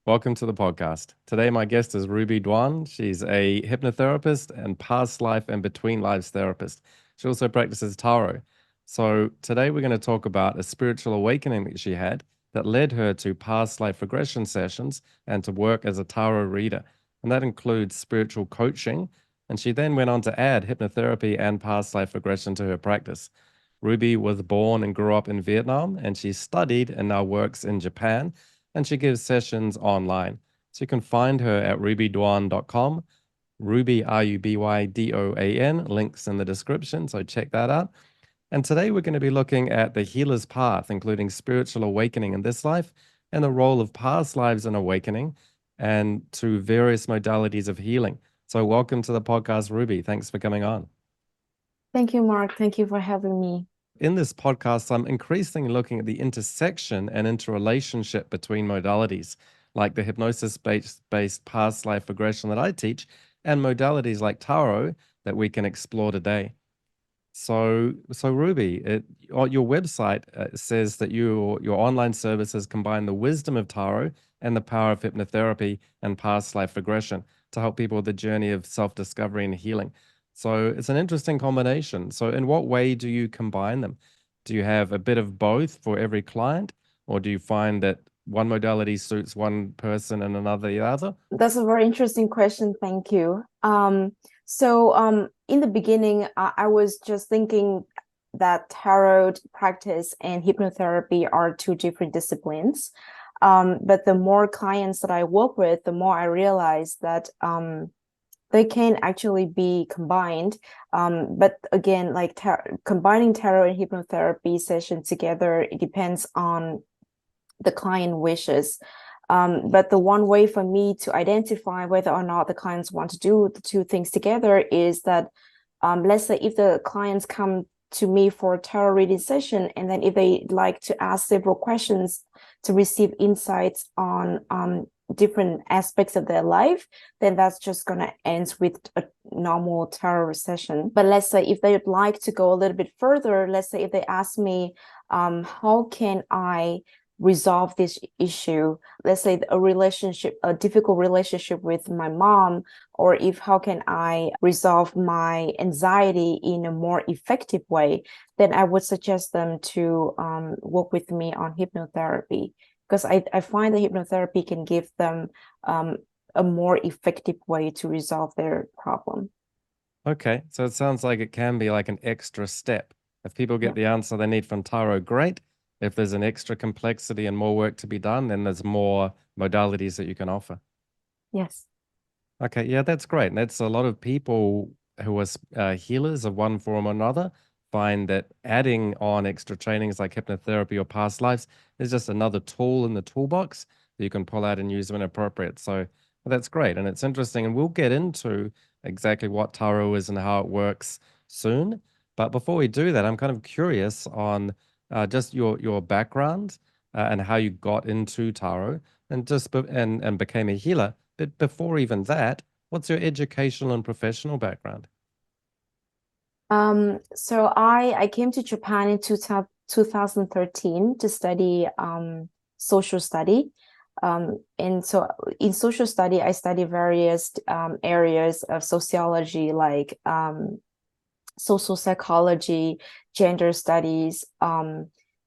Welcome to the podcast. Today, my guest is Ruby Doan. She's a hypnotherapist and past life and between lives therapist. She also practices tarot. So, today we're going to talk about a spiritual awakening that she had that led her to past life regression sessions and to work as a tarot reader. And that includes spiritual coaching. And she then went on to add hypnotherapy and past life regression to her practice. Ruby was born and grew up in Vietnam, and she studied and now works in Japan, and she gives sessions online. So you can find her at rubydoan.com, Ruby, RUBYDOAN, links in the description, so check that out. And today we're going to be looking at the healer's path, including spiritual awakening in this life and the role of past lives in awakening and to various modalities of healing. So welcome to the podcast, Ruby. Thanks for coming on. Thank you, Mark. Thank you for having me. In this podcast, I'm increasingly looking at the intersection and interrelationship between modalities, like the hypnosis-based past life regression that I teach, and modalities like tarot that we can explore today. So Ruby, your website says that your online services combine the wisdom of tarot and the power of hypnotherapy and past life regression to help people with the journey of self-discovery and healing. So it's an interesting combination. So in what way do you combine them? Do you have a bit of both for every client, or do you find that one modality suits one person and another the other? That's a very interesting question. Thank you. So in the beginning, I was just thinking that tarot practice and hypnotherapy are two different disciplines. But the more clients that I work with, the more I realize that they can actually be combined. But again, like combining tarot and hypnotherapy session together, it depends on the client wishes. But the one way for me to identify whether or not the clients want to do the two things together is that, let's say if the clients come to me for a tarot reading session, and then if they like to ask several questions to receive insights on different aspects of their life, then that's just going to end with a normal tarot session. But let's say if they would like to go a little bit further, let's say if they ask me, how can I resolve this issue, let's say a difficult relationship with my mom, or if how can I resolve my anxiety in a more effective way, then I would suggest them to work with me on hypnotherapy, because I find that hypnotherapy can give them a more effective way to resolve their problem. Okay, so it sounds like it can be like an extra step. If people get Yeah. the answer they need from tarot, great. If there's an extra complexity and more work to be done, then there's more modalities that you can offer. Yes. Okay, yeah, that's great. And that's a lot of people who are healers of one form or another find that adding on extra trainings like hypnotherapy or past lives is just another tool in the toolbox that you can pull out and use when appropriate. So well, that's great. And it's interesting. And we'll get into exactly what tarot is and how it works soon. But before we do that, I'm kind of curious on just your background and how you got into tarot and and became a healer. But before even that, what's your educational and professional background? So I came to Japan in 2013 to study social study. And so in social study, I study various areas of sociology, like social psychology, gender studies,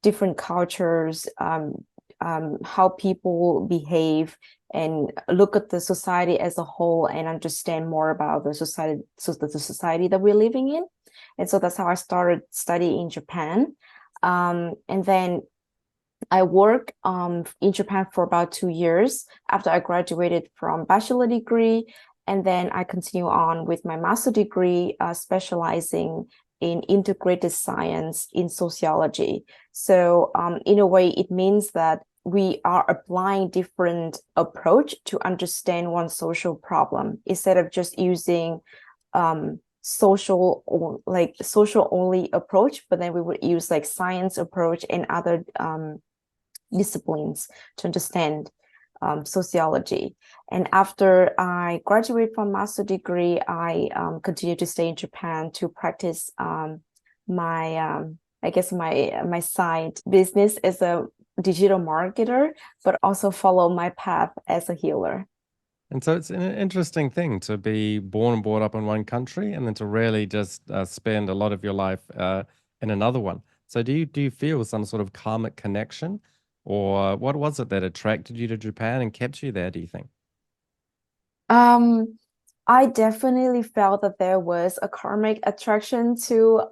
different cultures, how people behave, and look at the society as a whole and understand more about the society, the society that we're living in. And so that's how I started studying in Japan. And then I worked in Japan for about 2 years after I graduated from bachelor degree. And then I continue on with my master degree, specializing in integrated science in sociology. So in a way, it means that we are applying different approach to understand one social problem instead of just using social only approach, but then we would use like science approach and other disciplines to understand sociology. And after I graduated from master degree, I continued to stay in Japan to practice my I guess my side business as a digital marketer, but also follow my path as a healer. And so it's an interesting thing to be born and brought up in one country and then to really just spend a lot of your life in another one. So do you feel some sort of karmic connection, or what was it that attracted you to Japan and kept you there, do you think? Um, I definitely felt that there was a karmic attraction to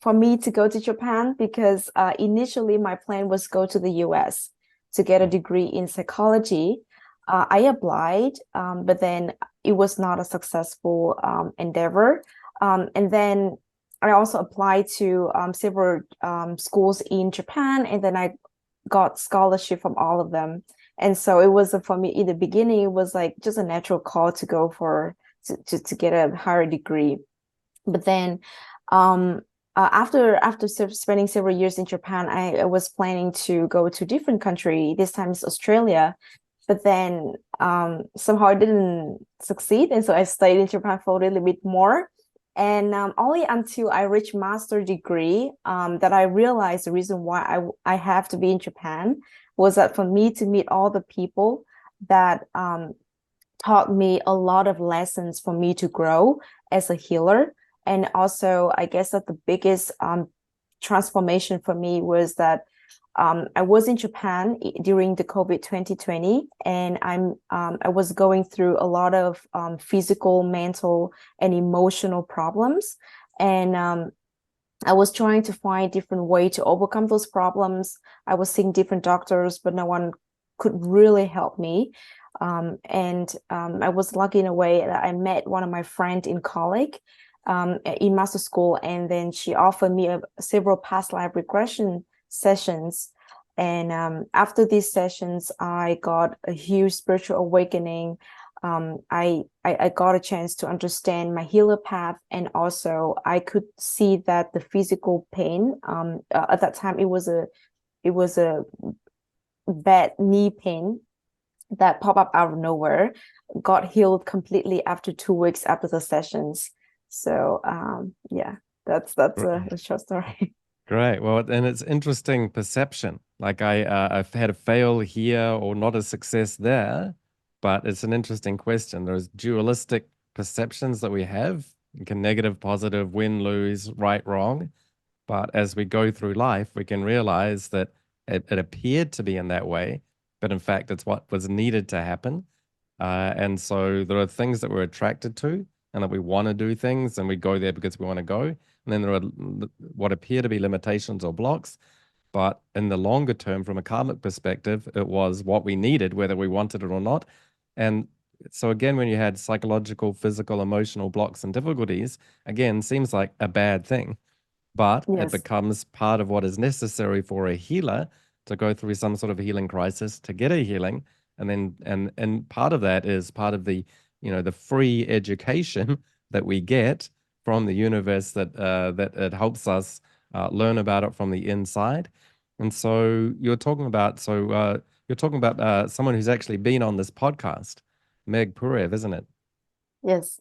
for me to go to Japan because initially my plan was go to the US to get a Mm. degree in psychology. I applied, but then it was not a successful endeavor. And then I also applied to several schools in Japan, and then I got scholarship from all of them. And so it was for me in the beginning, it was like just a natural call to go for to get a higher degree. But then after spending several years in Japan, I was planning to go to a different country. This time it's Australia. But then somehow I didn't succeed. And so I stayed in Japan for a little bit more. And only until I reached master degree that I realized the reason why I have to be in Japan was that for me to meet all the people that taught me a lot of lessons for me to grow as a healer. And also, I guess that the biggest transformation for me was that I was in Japan during the COVID 2020, and I was going through a lot of physical, mental, and emotional problems. And I was trying to find different way to overcome those problems. I was seeing different doctors, but no one could really help me. And I was lucky in a way that I met one of my friends in college, in master school, and then she offered me several past life regression sessions. And after these sessions, I got a huge spiritual awakening. I got a chance to understand my healer path, and also I could see that the physical pain at that time it was a bad knee pain that popped up out of nowhere, got healed completely after 2 weeks after the sessions. So yeah, that's a short story. Great. Well, and it's interesting perception. Like I've had a fail here or not a success there, but it's an interesting question. There's dualistic perceptions that we have. You can negative, positive, win, lose, right, wrong. But as we go through life, we can realize that it appeared to be in that way, but in fact, it's what was needed to happen. And so there are things that we're attracted to and that we want to do things and we go there because we want to go. And then there are what appear to be limitations or blocks. But in the longer term, from a karmic perspective, it was what we needed, whether we wanted it or not. And so again, when you had psychological, physical, emotional blocks and difficulties, again, seems like a bad thing, but it Yes. becomes part of what is necessary for a healer to go through some sort of healing crisis to get a healing. And then and part of that is part of the, the free education that we get from the universe that it helps us learn about it from the inside. And so you're talking about someone who's actually been on this podcast, Meg Purev, isn't it? Yes.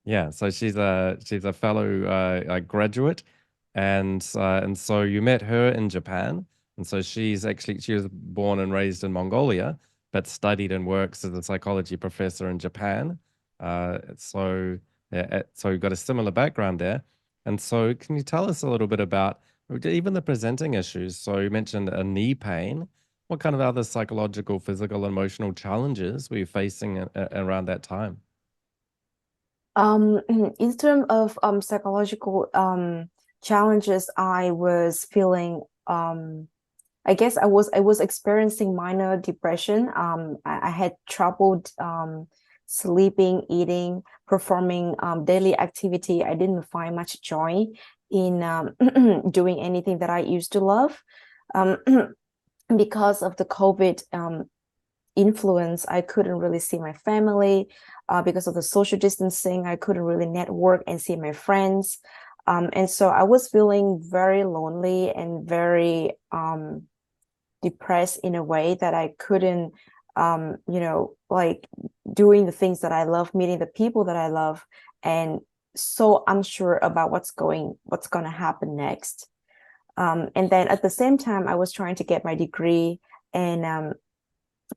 Yeah, so she's a fellow graduate, and so you met her in Japan, and so she was born and raised in Mongolia, but studied and works as a psychology professor in Japan. So you've got a similar background there, and so can you tell us a little bit about even the presenting issues? So you mentioned a knee pain. What kind of other psychological, physical, emotional challenges were you facing around that time? In terms of psychological challenges, I was feeling I guess I was experiencing minor depression. I had trouble sleeping, eating, performing daily activity. I didn't find much joy in doing anything that I used to love. Um, because of the COVID influence, I couldn't really see my family. Because of the social distancing, I couldn't really network and see my friends. And so I was feeling very lonely and very depressed in a way that I couldn't, like doing the things that I love, meeting the people that I love, and so unsure about what's going to happen next. And then at the same time, I was trying to get my degree, and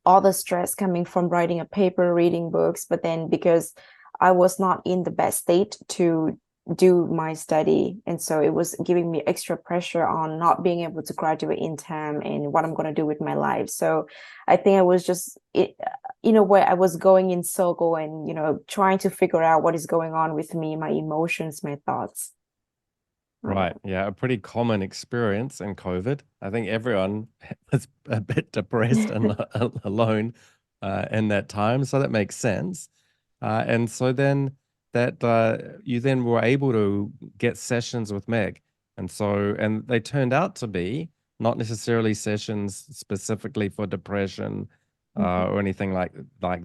all the stress coming from writing a paper, reading books. But then because I was not in the best state to do my study, and so it was giving me extra pressure on not being able to graduate in time and what I'm going to do with my life. So I think I was just in a way I was going in circle and trying to figure out what is going on with me, my emotions, my thoughts. Right. Yeah. A pretty common experience in COVID. I think everyone was a bit depressed and alone in that time. So that makes sense. And so then you then were able to get sessions with Meg. And they turned out to be not necessarily sessions specifically for depression or anything like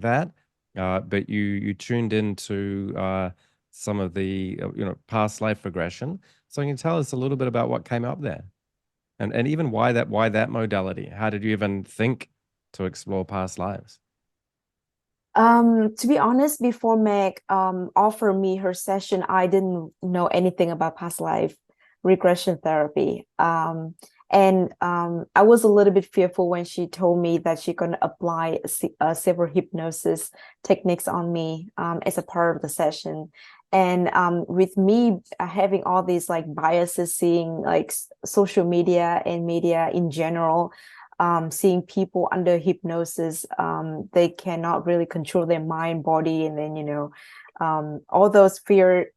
that. But you tuned into some of the past life regression. So can you tell us a little bit about what came up there, and even why that modality? How did you even think to explore past lives? To be honest, before Meg offered me her session, I didn't know anything about past life regression therapy. And I was a little bit fearful when she told me that she gonna apply several hypnosis techniques on me as a part of the session. And with me having all these like biases, seeing like social media and media in general, seeing people under hypnosis, they cannot really control their mind, body, and then all those fear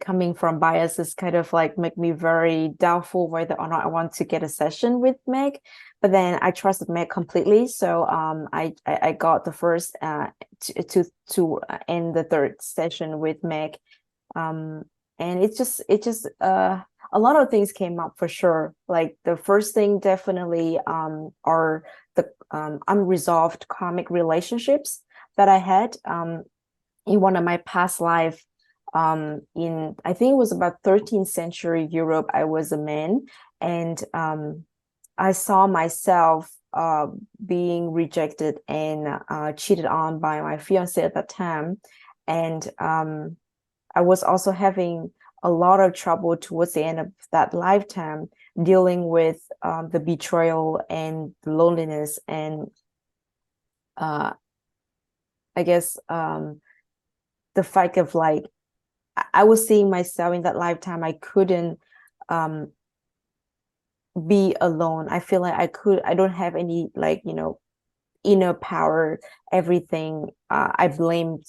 coming from biases kind of like make me very doubtful whether or not I want to get a session with Meg. But then I trusted Meg completely, so I got the first to end the third session with Meg, and it just a lot of things came up for sure. Like the first thing definitely are the unresolved karmic relationships that I had in one of my past life. In I think it was about 13th century Europe, I was a man, and I saw myself being rejected and cheated on by my fiance at that time. And I was also having a lot of trouble towards the end of that lifetime dealing with the betrayal and the loneliness and I guess the fact of like I was seeing myself in that lifetime. I couldn't be alone. I feel like I don't have any like inner power. Everything I blamed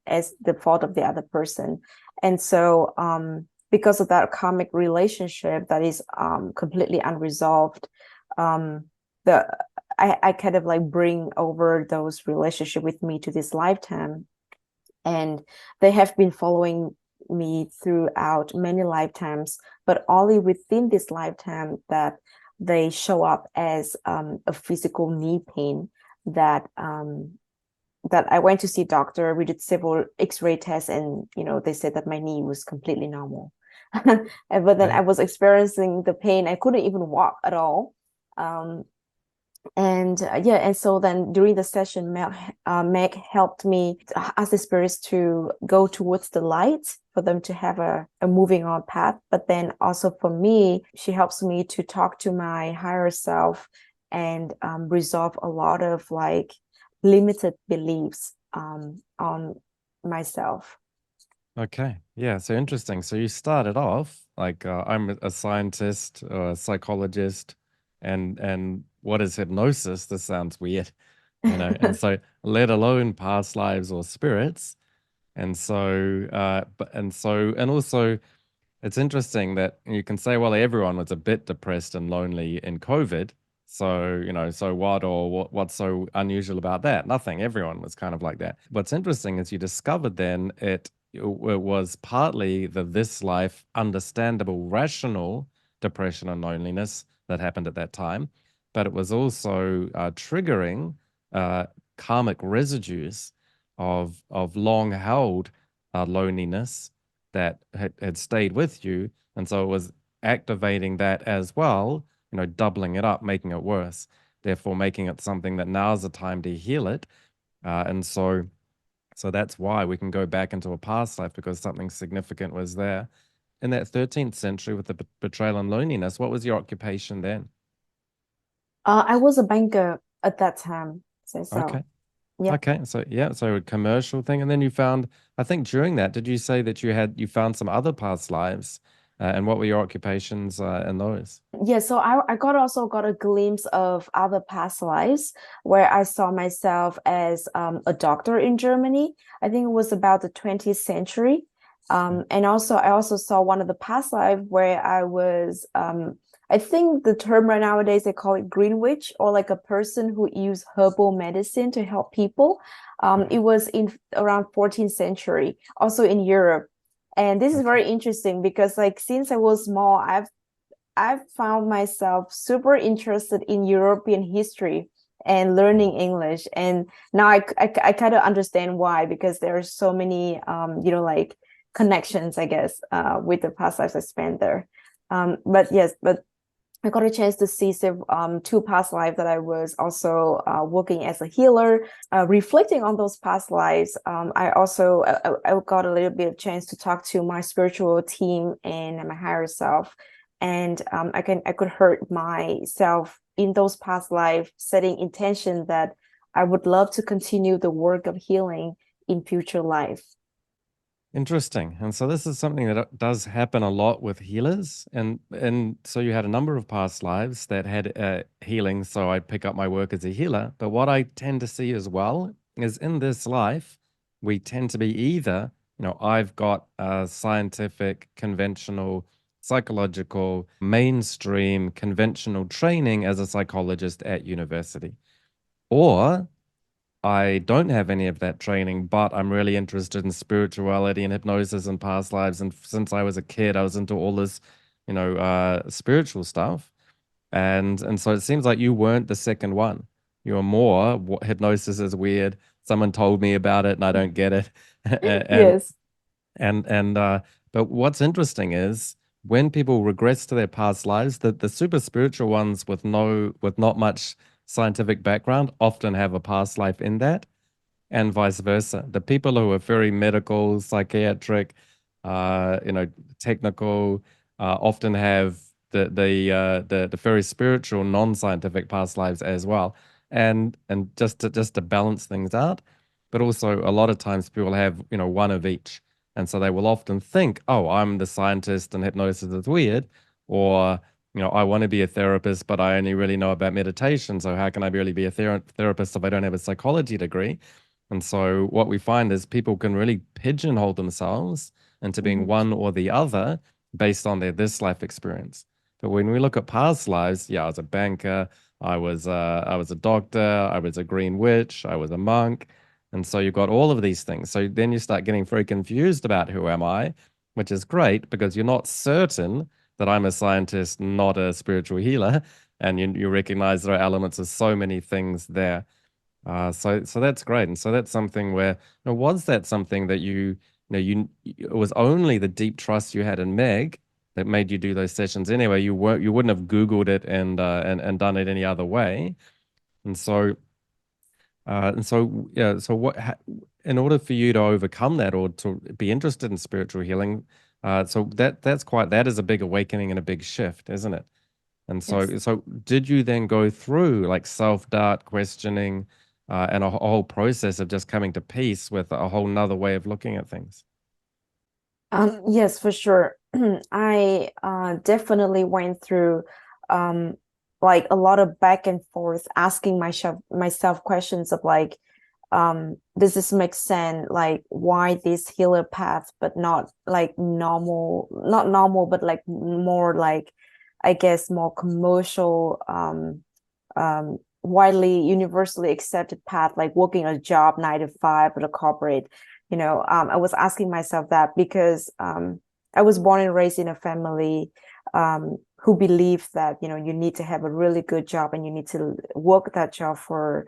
as the fault of the other person. And so because of that karmic relationship that is completely unresolved, the I kind of like bring over those relationship with me to this lifetime, and they have been following me throughout many lifetimes, but only within this lifetime that they show up as a physical knee pain that that I went to see a doctor. We did several X-ray tests, and they said that my knee was completely normal. But then I was experiencing the pain. I couldn't even walk at all. And so then during the session, Meg helped me ask the spirits to go towards the light for them to have a moving on path. But then also for me, she helps me to talk to my higher self and resolve a lot of like limited beliefs on myself. Okay. Yeah. So interesting. So you started off like I'm a scientist or a psychologist, and what is hypnosis? This sounds weird, And so let alone past lives or spirits. And also it's interesting that you can say, well, everyone was a bit depressed and lonely in COVID. So, so what, or what's so unusual about that? Nothing. Everyone was kind of like that. What's interesting is you discovered then it was partly this life understandable, rational depression and loneliness that happened at that time, but it was also triggering karmic residues of long held loneliness that had stayed with you. And so it was activating that as well, doubling it up, making it worse, therefore making it something that now's the time to heal it. And so that's why we can go back into a past life, because something significant was there. in that 13th century with the betrayal and loneliness, what was your occupation then? I was a banker at that time. So Okay. yeah. Okay. So yeah, so a commercial thing. And then you found, I think during that, did you say that you found some other past lives? And what were your occupations in those? Yeah, so I also got a glimpse of other past lives where I saw myself as a doctor in Germany. I think it was about the 20th century. And also I also saw one of the past life where I was I think the term right nowadays they call it green witch, or like a person who used herbal medicine to help people. It was in around 14th century, also in Europe. And this is Okay. very interesting because like since I was small, I've found myself super interested in European history and learning English. And now I kind of understand why, because there are so many, like connections, I guess, with the past lives I spent there. But yes, but I got a chance to see two past lives that I was also working as a healer. Reflecting on those past lives, I got a little bit of chance to talk to my spiritual team and my higher self, and I could hurt myself in those past lives, setting intention that I would love to continue the work of healing in future life. Interesting. And so this is something that does happen a lot with healers. And so you had a number of past lives that had healing. So I pick up my work as a healer. But what I tend to see as well is in this life, we tend to be either, I've got a scientific, conventional, psychological, mainstream, conventional training as a psychologist at university. Or I don't have any of that training, but I'm really interested in spirituality and hypnosis and past lives. And since I was a kid, I was into all this, spiritual stuff. And so it seems like you weren't the second one. You were more hypnosis is weird. Someone told me about it and I don't get it. And Yes. and but what's interesting is when people regress to their past lives, the super spiritual ones with not much scientific background often have a past life in that, and vice versa. The people who are very medical, psychiatric, technical, often have the very spiritual, non-scientific past lives as well. And just to balance things out, but also a lot of times people have, one of each. And so they will often think, oh, I'm the scientist and hypnosis is weird, or I want to be a therapist, but I only really know about meditation. So how can I really be a therapist if I don't have a psychology degree? And so what we find is people can really pigeonhole themselves into being Mhm. one or the other based on their this life experience. But when we look at past lives, yeah, I was a banker, I was a doctor, I was a green witch, I was a monk. And so you've got all of these things. So then you start getting very confused about who am I, which is great because you're not certain that I'm a scientist, not a spiritual healer. And you recognize there are elements of so many things there. So that's great, and so that's something where, was that something that it was only the deep trust you had in Meg that made you do those sessions anyway. You wouldn't have Googled it and done it any other way, and so yeah. So in order for you to overcome that or to be interested in spiritual healing, so that is a big awakening and a big shift, isn't it? And Yes. so did you then go through like self-doubt, questioning, and a whole process of just coming to peace with a whole nother way of looking at things? Yes, for sure. I definitely went through um like a lot of back and forth, asking myself questions of like, does this make sense? Like, why this healer path, but not like normal, not normal, but like more like, I guess, more commercial, widely universally accepted path, like working a job 9 to 5 at a corporate. I was asking myself that because I was born and raised in a family who believed that you need to have a really good job and you need to work that job for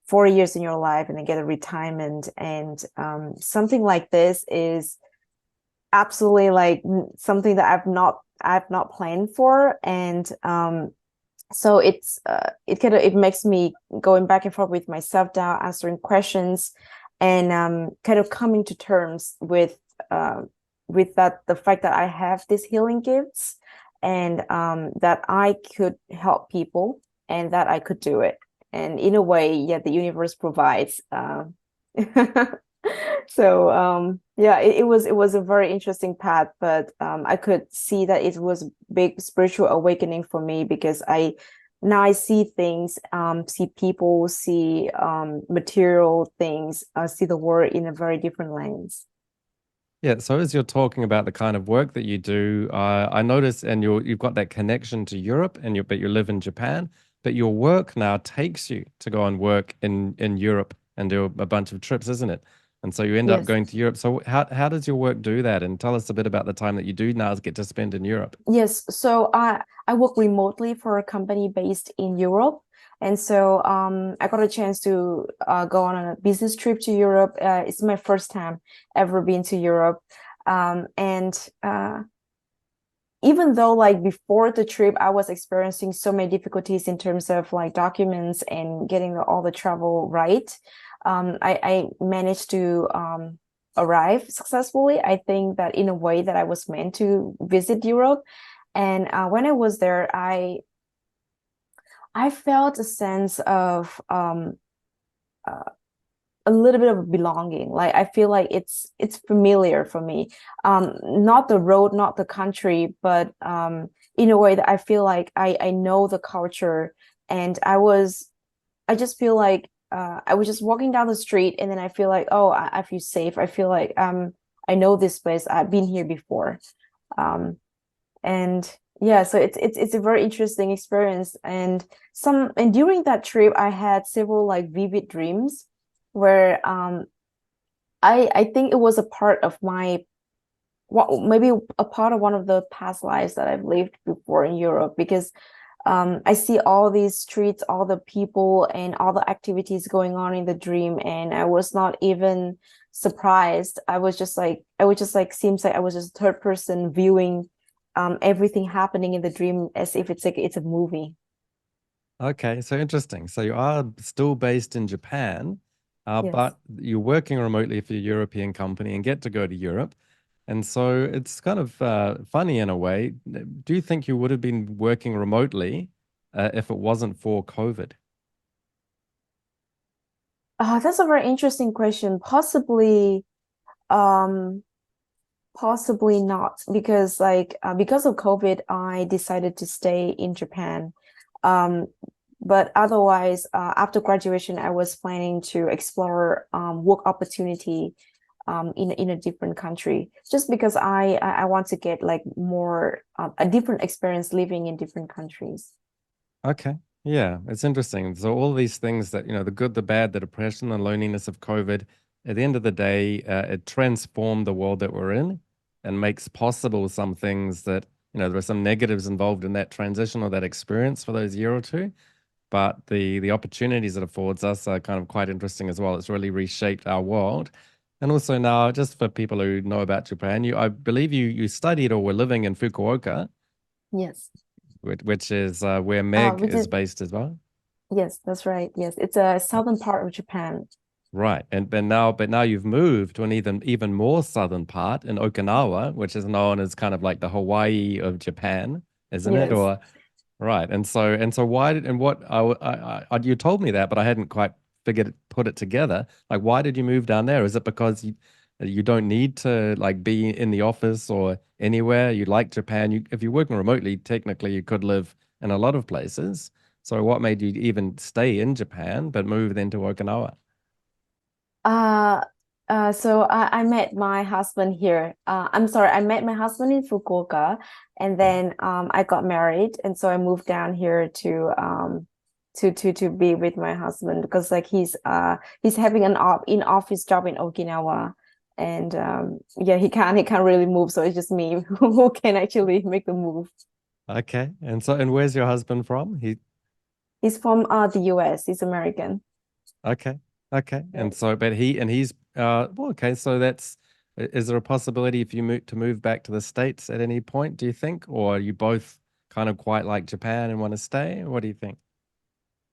4 years in your life and then get a retirement. And something like this is absolutely like something that I've not planned for. And so it makes me going back and forth with my self-doubt, answering questions, and kind of coming to terms with with that, the fact that I have these healing gifts, and that I could help people, and that I could do it. And in a way, yeah, the universe provides. So yeah, it was a very interesting path, but I could see that it was a big spiritual awakening for me, because I see things, see people, see material things, see the world in a very different lens. Yeah, so as you're talking about the kind of work that you do, I notice, and you've got that connection to Europe, and but you live in Japan, but your work now takes you to go and work in Europe and do a bunch of trips, isn't it? And so you end up Yes. going to Europe. So how does your work do that? And tell us a bit about the time that you do now get to spend in Europe. Yes, so I work remotely for a company based in Europe, and so I got a chance to go on a business trip to Europe. It's my first time ever been to Europe, and even though like before the trip I was experiencing so many difficulties in terms of like documents and getting all the travel right, I managed to arrive successfully. I think that in a way that I was meant to visit Europe. And when I was there, I felt a sense of uh, a little bit of belonging. Like I feel like it's familiar for me. Not the road, not the country, but in a way that I feel like I know the culture. And I just feel like I was just walking down the street, and then I feel like, oh, I feel safe. I feel like I know this place. I've been here before. Um, and yeah, so it's a very interesting experience. And during that trip I had several like vivid dreams where I think it was a part of my, what, maybe a part of one of the past lives that I've lived before in Europe, because I see all these streets, all the people, and all the activities going on in the dream, and I was not even surprised. I was just like seems like I was just third person viewing everything happening in the dream as if it's a movie. Okay, so interesting. So you are still based in Japan, Yes. but you're working remotely for a European company and get to go to Europe. And so it's kind of funny in a way. Do you think you would have been working remotely if it wasn't for COVID? That's a very interesting question. Um, possibly not, because because of COVID, I decided to stay in Japan. Um, but otherwise, after graduation, I was planning to explore work opportunity in a different country, just because I want to get like more a different experience living in different countries. Okay. Yeah, it's interesting. So all these things that, the good, the bad, the depression, the loneliness of COVID, at the end of the day, it transformed the world that we're in and makes possible some things that, there are some negatives involved in that transition or that experience for those year or two. But the opportunities it affords us are kind of quite interesting as well. It's really reshaped our world. And also now, just for people who know about Japan, I believe you studied or were living in Fukuoka, Yes. which is where Meg Which is is, based as well. yes, that's right. Yes, it's a southern part of Japan. Right. And but now you've moved to an even more southern part in Okinawa, which is known as kind of like the Hawaii of Japan, isn't it? Yes. Or right. And so why did and what you told me that, but I hadn't quite put it together. Like why did you move down there? Is it because you don't need to like be in the office or anywhere? You like Japan. If you're working remotely, technically you could live in a lot of places. So what made you even stay in Japan but move then to Okinawa? Uh, so I met my husband here. I'm sorry, I met my husband in Fukuoka, and Right. then I got married, and so I moved down here to be with my husband, because like he's having an in office job in Okinawa, and yeah, he can't really move, so it's just me who can actually make the move. Okay. And where's your husband from? He's from the US. He's American. Okay. Okay. And Yes. so but he's well, okay, so is there a possibility if you move back to the States at any point, do you think? Or are you both kind of quite like Japan and want to stay? What do you think?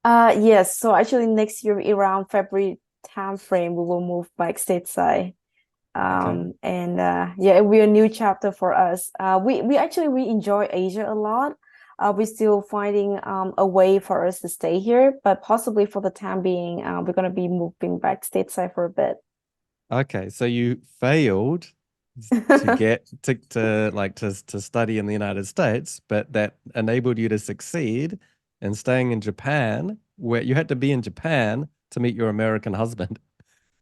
Yes. So actually, next year around February time frame, we will move back stateside. Okay. And yeah, it'll be a new chapter for us. We enjoy Asia a lot. We're still finding a way for us to stay here, but possibly for the time being, we're gonna be moving back stateside for a bit. Okay, so you failed to get to study in the United States, but that enabled you to succeed in staying in Japan, where you had to be in Japan to meet your American husband.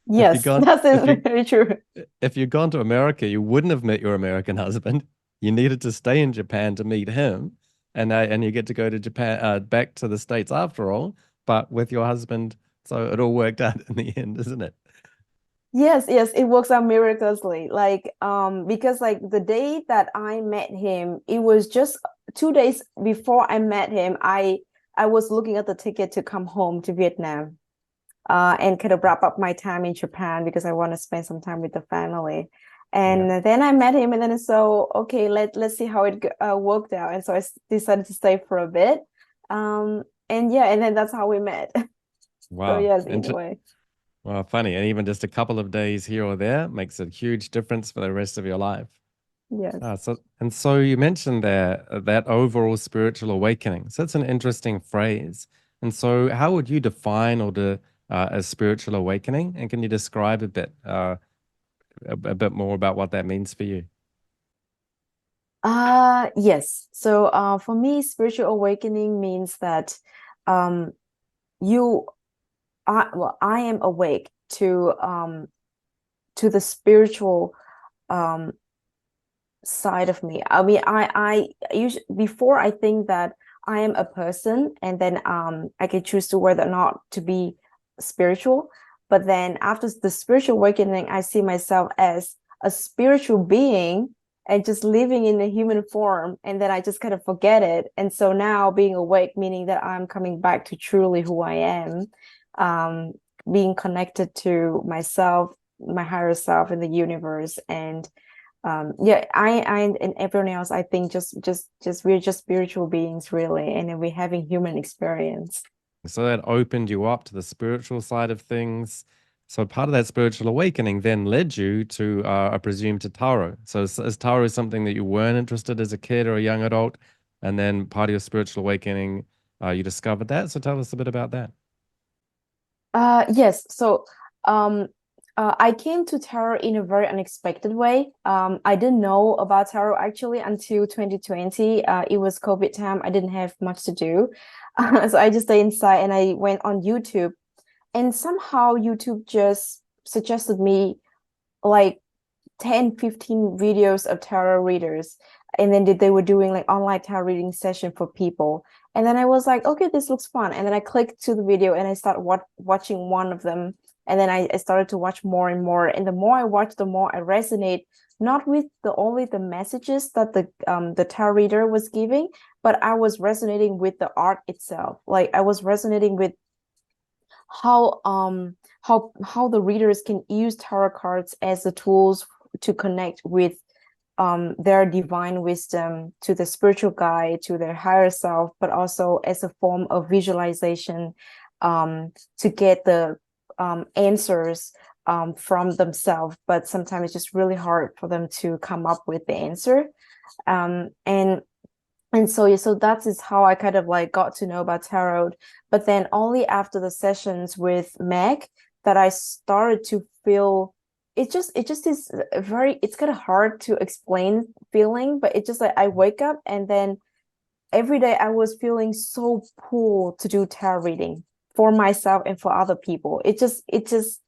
If you Yes, gone that's if you very true. if you'd gone to America, you wouldn't have met your American husband. You needed to stay in Japan to meet him, and you get to go to Japan, back to the States after all, but with your husband. So it all worked out in the end, isn't it? Yes, yes, it works out miraculously. Because like the day that I met him, it was just 2 days before I met him, I was looking at the ticket to come home to Vietnam, and kind of wrap up my time in Japan because I want to spend some time with the family. Yeah. And then I met him, and then so okay, let's see how it worked out. And so decided to stay for a bit. And yeah, and then that's how we met. So Wow. yes, in a way. Well, funny. And even just a couple of days here or there makes a huge difference for the rest of your life. Yes. So you mentioned there that overall spiritual awakening. So it's an interesting phrase. And so how would you define a spiritual awakening? And can you describe a bit more about what that means for you? Yes. So for me, spiritual awakening means that um you I am awake to the spiritual um side of me. I mean, I usually before I think that I am a person, and then I can choose to whether or not to be spiritual. But then after the spiritual awakening, I see myself as a spiritual being and just living in a human form, and then I just kind of forget it. And so now being awake, meaning that I'm coming back to truly who I am, um, being connected to myself, my higher self in the universe. And yeah, I and everyone else, I think just we're just spiritual beings really, and then we're having human experience. So that opened you up to the spiritual side of things. So part of that spiritual awakening then led you to, I presume, to tarot. So is tarot something that you weren't interested as a kid or a young adult, and then part of your spiritual awakening, you discovered that. So tell us a bit about that. Yes. So, um, I came to tarot in a very unexpected way. I didn't know about tarot actually until 2020. It was COVID time. I didn't have much to do. So I just stayed inside and I went on YouTube, and somehow YouTube just suggested me like 10, 15 videos of tarot readers. And then they were doing like online tarot reading session for people. And then I was like, okay, this looks fun. And then I clicked to the video and I started watching one of them. And then I started to watch more and more. And the more I watch, the more I resonate, not with the only the messages that the tarot reader was giving, but I was resonating with the art itself. Like I was resonating with how the readers can use tarot cards as the tools to connect with their divine wisdom, to the spiritual guide, to their higher self, but also as a form of visualization, to get the answers from themselves. But sometimes it's just really hard for them to come up with the answer. And so yeah, so that is how I kind of like got to know about tarot. But then only after the sessions with Meg that I started to feel it just is very, it's kind of hard to explain feeling, but it's just like I wake up and then every day I was feeling so pulled to do tarot reading for myself and for other people. It just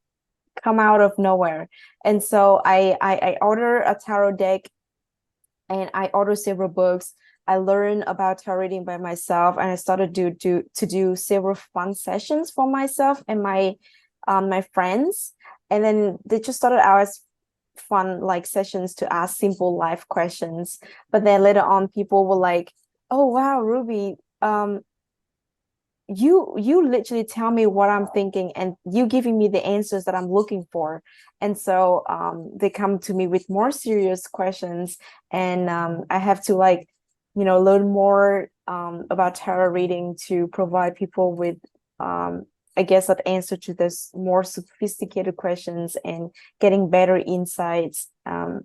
come out of nowhere. And so I ordered a tarot deck and I ordered several books. I learned about tarot reading by myself, and I started to do several fun sessions for myself and my friends. And then they just started out as fun like sessions to ask simple life questions. But then later on, people were like, "Oh wow, Ruby, you literally tell me what I'm thinking and you giving me the answers that I'm looking for." And so they come to me with more serious questions, and I have to like learn more about tarot reading to provide people with I guess that answer to this more sophisticated questions and getting better insights. And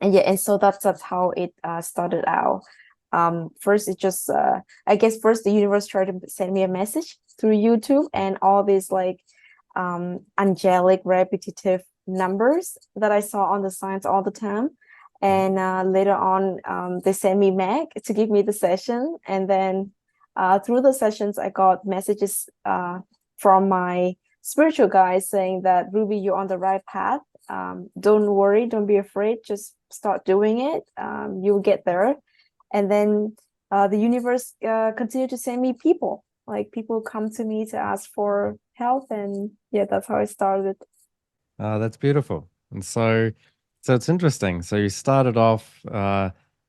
yeah, and so that's how it started out. First it just I guess first the universe tried to send me a message through YouTube, and all these like angelic repetitive numbers that I saw on the signs all the time. And later on, they sent me Meg to give me the session, and then through the sessions I got messages from my spiritual guides saying that, Ruby, you're on the right path. Don't worry, don't be afraid, just start doing it. You'll get there. And then the universe continued to send me people. Like people come to me to ask for help, and yeah, that's how it started. That's beautiful. And so it's interesting. So you started off,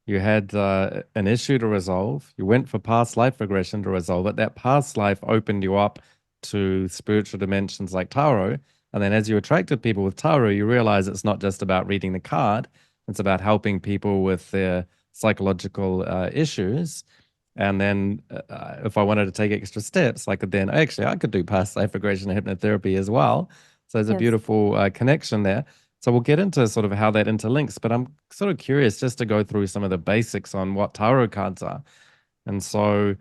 you had an issue to resolve. You went for past life regression to resolve it. That past life opened you up to spiritual dimensions like tarot. And then as you attracted people with tarot, you realize it's not just about reading the card, it's about helping people with their psychological issues. And then if I wanted to take extra steps, I could then actually I could do past life regression and hypnotherapy as well. So there's a Yes. beautiful connection there. So we'll get into sort of how that interlinks, but I'm sort of curious just to go through some of the basics on what tarot cards are. And so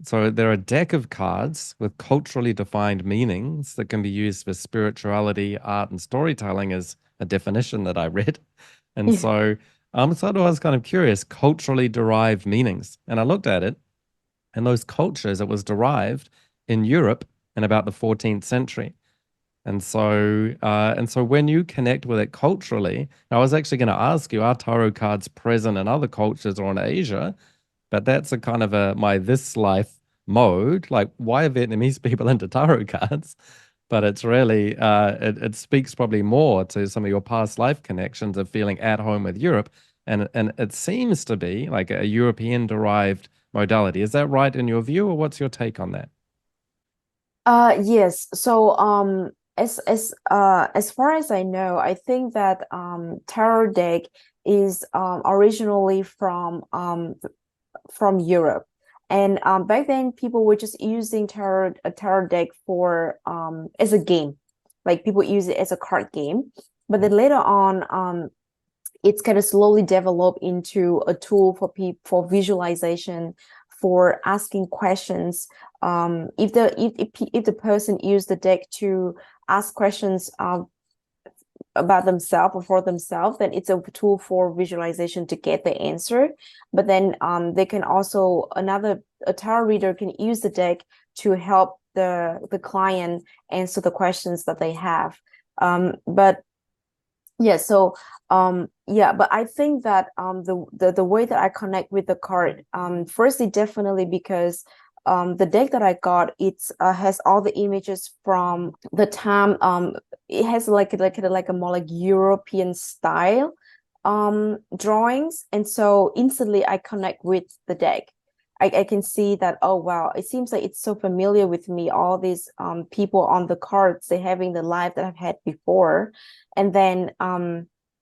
they're a deck of cards with culturally defined meanings that can be used for spirituality, art, and storytelling is a definition that I read. And Yeah. so I was kind of curious, culturally derived meanings. And I looked at it, and those cultures, it was derived in Europe in about the 14th century. And so when you connect with it culturally, now I was actually going to ask you, are tarot cards present in other cultures or in Asia? But that's a kind of a my this life mode. Like, why are Vietnamese people into tarot cards? But it's really it speaks probably more to some of your past life connections of feeling at home with Europe. And it seems to be like a European derived modality. Is that right in your view, or what's your take on that? Yes. So as far as I know, I think that tarot deck is originally from Europe. And back then people were just using a tarot deck for as a game. Like people use it as a card game. But then later on, it's kind of slowly developed into a tool for people for visualization, for asking questions. If the person used the deck to ask questions about themselves or for themselves, then it's a tool for visualization to get the answer. But then they can also a tarot reader can use the deck to help the client answer the questions that they have. But yeah, so yeah, but I think that the way that I connect with the card, firstly, definitely because the deck that I got, it's has all the images from the time. It has like a more like European style drawings, and so instantly I connect with the deck. I can see that, oh wow, it seems like it's so familiar with me, all these people on the cards, they having the life that I've had before. And then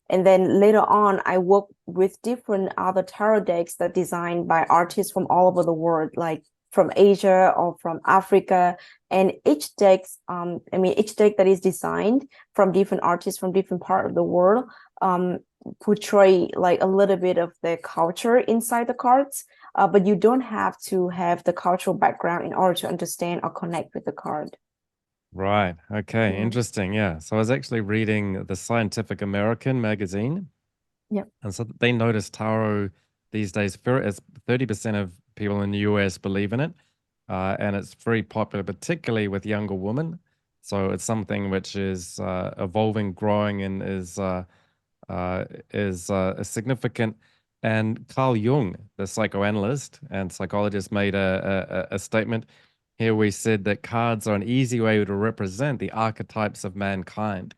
later on I work with different other tarot decks that designed by artists from all over the world, like from Asia or from Africa. And each each deck that is designed from different artists from different part of the world portray like a little bit of the culture inside the cards. But you don't have to have the cultural background in order to understand or connect with the card. Right. Okay. Yeah. Interesting. Yeah. So I was actually reading the Scientific American magazine, Yeah. and so they noticed tarot these days, as 30% of people in the US believe in it. And it's very popular, particularly with younger women. So it's something which is evolving, growing, and is significant. And Carl Jung, the psychoanalyst and psychologist, made a statement here. We said that cards are an easy way to represent the archetypes of mankind.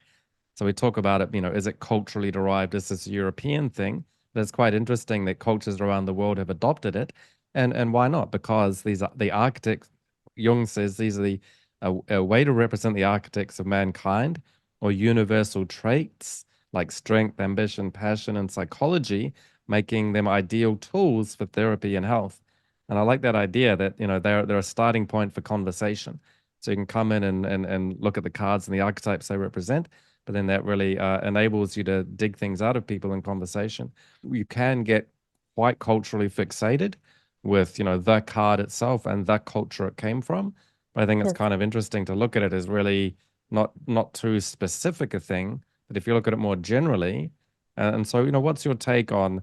So we talk about it, is it culturally derived? Is this a European thing? But it's quite interesting that cultures around the world have adopted it. And why not? Because these are the architects, Jung says these are a way to represent the architects of mankind or universal traits like strength, ambition, passion, and psychology, making them ideal tools for therapy and health. And I like that idea that, they're a starting point for conversation. So you can come in and look at the cards and the archetypes they represent, but then that really enables you to dig things out of people in conversation. You can get quite culturally fixated with, the card itself and the culture it came from. But I think it's Yes. kind of interesting to look at it as really not too specific a thing, but if you look at it more generally, and so, what's your take on,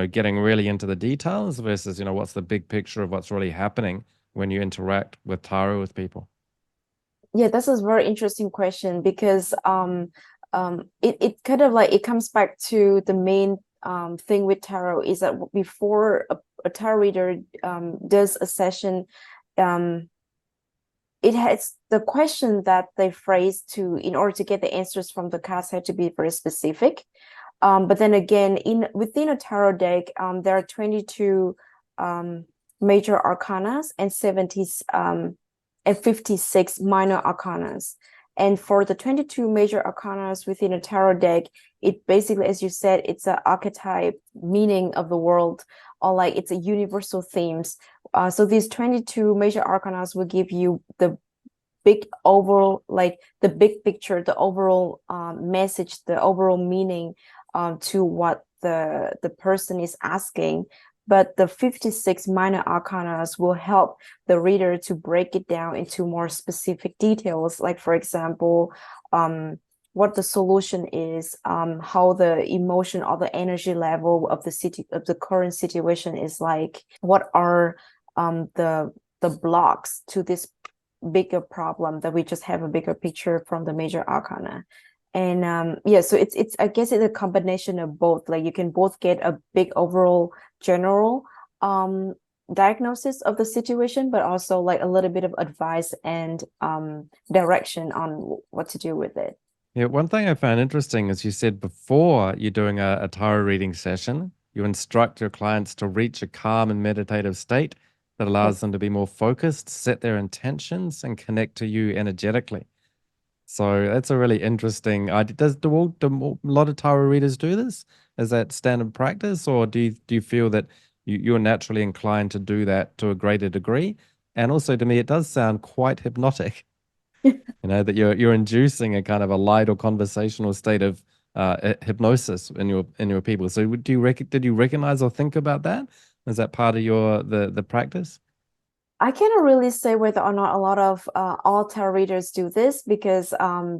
getting really into the details versus, what's the big picture of what's really happening when you interact with tarot with people? Yeah, this is a very interesting question because it kind of like it comes back to the main thing with tarot is that before a tarot reader does a session, um it has the question that they phrase to in order to get the answers from the cards had to be very specific. But then again, within a tarot deck, there are 22 major arcanas and 70 and 56 minor arcanas. And for the 22 major arcanas within a tarot deck, it basically, as you said, it's an archetype meaning of the world, or like it's a universal themes. So these 22 major arcanas will give you the big overall, like the big picture, the overall message, the overall meaning to what the person is asking. But the 56 minor arcanas will help the reader to break it down into more specific details, like for example, what the solution is, how the emotion or the energy level of the current situation is like, what are the blocks to this bigger problem, that we just have a bigger picture from the major arcana. And yeah, so it's I guess it's a combination of both. Like you can both get a big overall general diagnosis of the situation, but also like a little bit of advice and direction on what to do with it. Yeah, one thing I found interesting is you said before you're doing a tarot reading session, you instruct your clients to reach a calm and meditative state that allows Yes. them to be more focused, set their intentions, and connect to you energetically. So that's a really interesting idea. Do a lot of tarot readers do this? Is that standard practice, or do you feel that you're naturally inclined to do that to a greater degree? And also, to me, it does sound quite hypnotic. That you're inducing a kind of a light or conversational state of hypnosis in your people. So did you recognize or think about that? Is that part of the practice? I cannot really say whether or not a lot of all tarot readers do this, because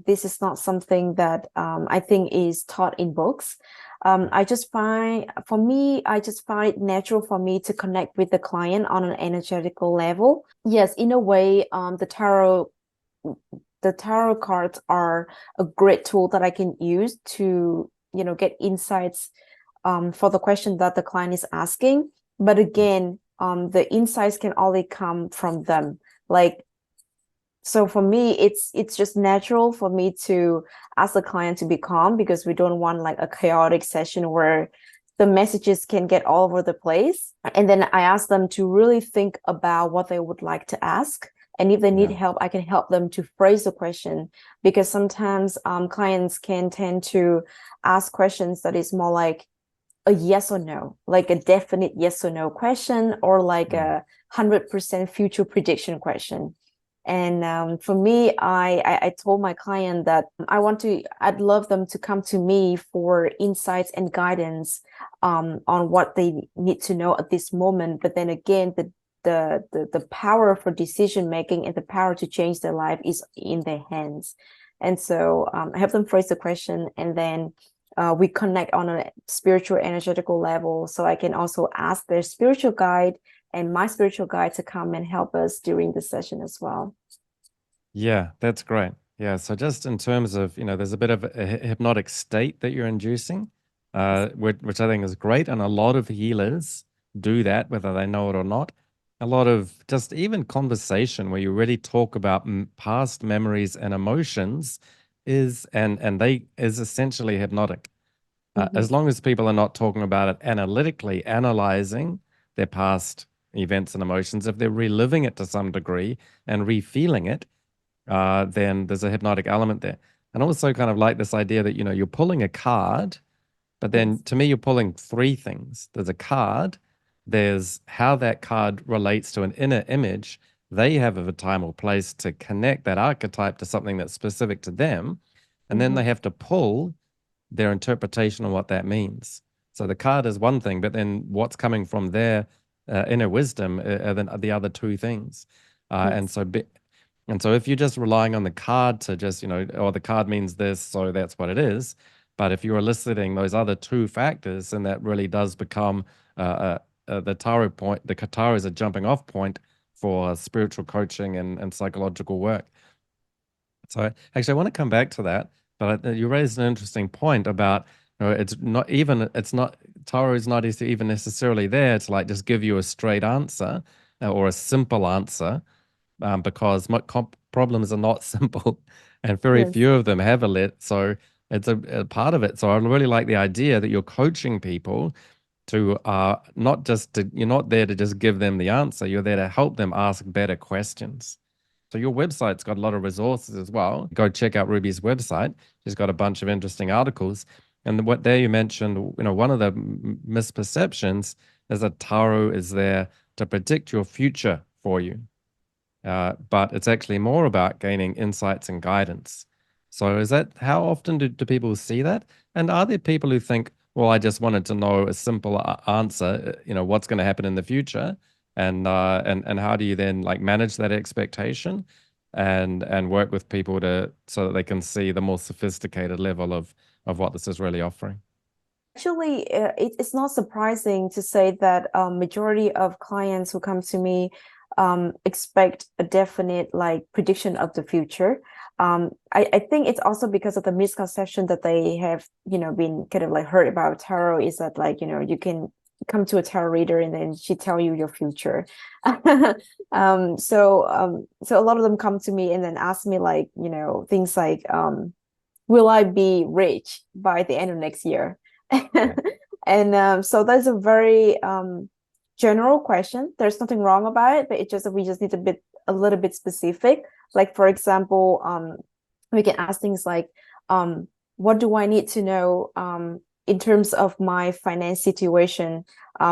this is not something that I think is taught in books. I just find, for me, I just find it natural for me to connect with the client on an energetical level. Yes, in a way, the tarot cards are a great tool that I can use to, get insights for the question that the client is asking. But again, the insights can only come from them. Like, so for me, it's just natural for me to ask the client to be calm, because we don't want like a chaotic session where the messages can get all over the place. And then I ask them to really think about what they would like to ask. And if they need Yeah. help, I can help them to phrase the question, because sometimes clients can tend to ask questions that is more like a yes or no, like a definite yes or no question, or like Mm. a 100% future prediction question. And for me, I told my client that I'd love them to come to me for insights and guidance on what they need to know at this moment. But then again, the power for decision making and the power to change their life is in their hands. And so I have them phrase the question, and then we connect on a spiritual energetical level. So I can also ask their spiritual guide and my spiritual guide to come and help us during the session as well. Yeah, that's great. Yeah, so just in terms of, there's a bit of a hypnotic state that you're inducing, which I think is great. And a lot of healers do that, whether they know it or not. A lot of just even conversation where you really talk about past memories and emotions and they is essentially hypnotic. Mhm. As long as people are not talking about it analytically, analyzing their past events and emotions, if they're reliving it to some degree and refeeling it, then there's a hypnotic element there. And also kind of like this idea that, you're pulling a card, but then Yes. to me, you're pulling three things. There's a card, there's how that card relates to an inner image, they have a time or place to connect that archetype to something that's specific to them. And then Mm-hmm. they have to pull their interpretation on what that means. So the card is one thing, but then what's coming from their inner wisdom are the other two things. And Yes. so and so if you're just relying on the card to just, oh, the card means this, so that's what it is. But if you're eliciting those other two factors, then that really does become the tarot point. The tarot is a jumping off point for spiritual coaching and psychological work. So actually, I want to come back to that, but you raised an interesting point about, it's not, tarot is not even necessarily there to like just give you a straight answer or a simple answer, because problems are not simple, and very Yes. few of them have a let. So it's a part of it. So I really like the idea that you're coaching people to you're not there to just give them the answer. You're there to help them ask better questions. So your website's got a lot of resources as well. Go check out Ruby's website. She's got a bunch of interesting articles. And what there you mentioned, one of the misperceptions is that tarot is there to predict your future for you. But it's actually more about gaining insights and guidance. So is that, how often do people see that? And are there people who think, well, I just wanted to know a simple answer, what's going to happen in the future? And how do you then like manage that expectation and work with people so that they can see the more sophisticated level of what this is really offering? Actually, it's not surprising to say that majority of clients who come to me expect a definite like prediction of the future. I think it's also because of the misconception that they have, been kind of like heard about tarot, is that like, you can come to a tarot reader and then she tell you your future. So a lot of them come to me and then ask me like, things like, will I be rich by the end of next year? Yeah. And so that's a very general question. There's nothing wrong about it, but it's just that we just need a little bit specific. Like, for example, we can ask things like, what do I need to know in terms of my finance situation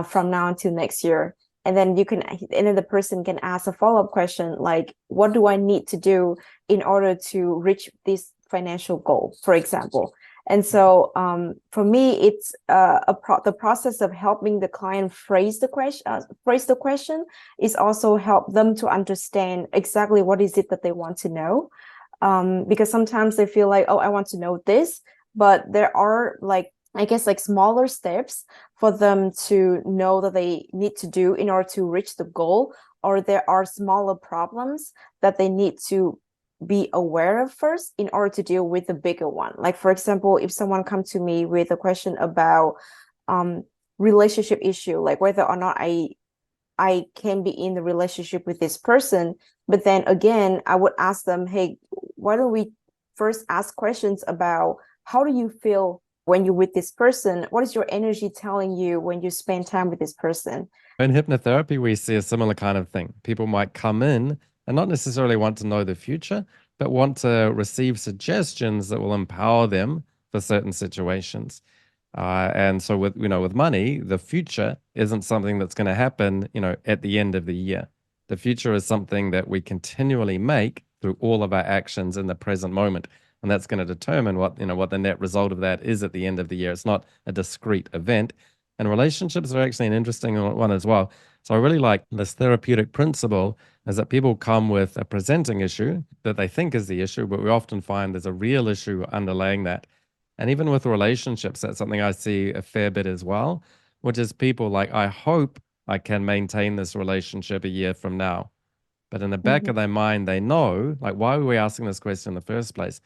from now until next year? And then the person can ask a follow-up question like, what do I need to do in order to reach this financial goal, for example? And so for me, it's the process of helping the client phrase the question is also help them to understand exactly what is it that they want to know. Because sometimes they feel like, oh, I want to know this, but there are like, I guess, like smaller steps for them to know that they need to do in order to reach the goal, or there are smaller problems that they need to be aware of first in order to deal with the bigger one. Like, for example, if someone comes to me with a question about relationship issue, like whether or not I can be in the relationship with this person, but then again, I would ask them, hey, why don't we first ask questions about how do you feel when you're with this person? What is your energy telling you when you spend time with this person? In hypnotherapy, we see a similar kind of thing. People might come in and not necessarily want to know the future, but want to receive suggestions that will empower them for certain situations. And so with money, the future isn't something that's going to happen, at the end of the year. The future is something that we continually make through all of our actions in the present moment. And that's going to determine what the net result of that is at the end of the year. It's not a discrete event. And relationships are actually an interesting one as well. So I really like this therapeutic principle is that people come with a presenting issue that they think is the issue, but we often find there's a real issue underlaying that. And even with relationships, that's something I see a fair bit as well, which is people like, I hope I can maintain this relationship a year from now. But in the back of Mm-hmm. their mind, they know, like, why were we asking this question in the first place?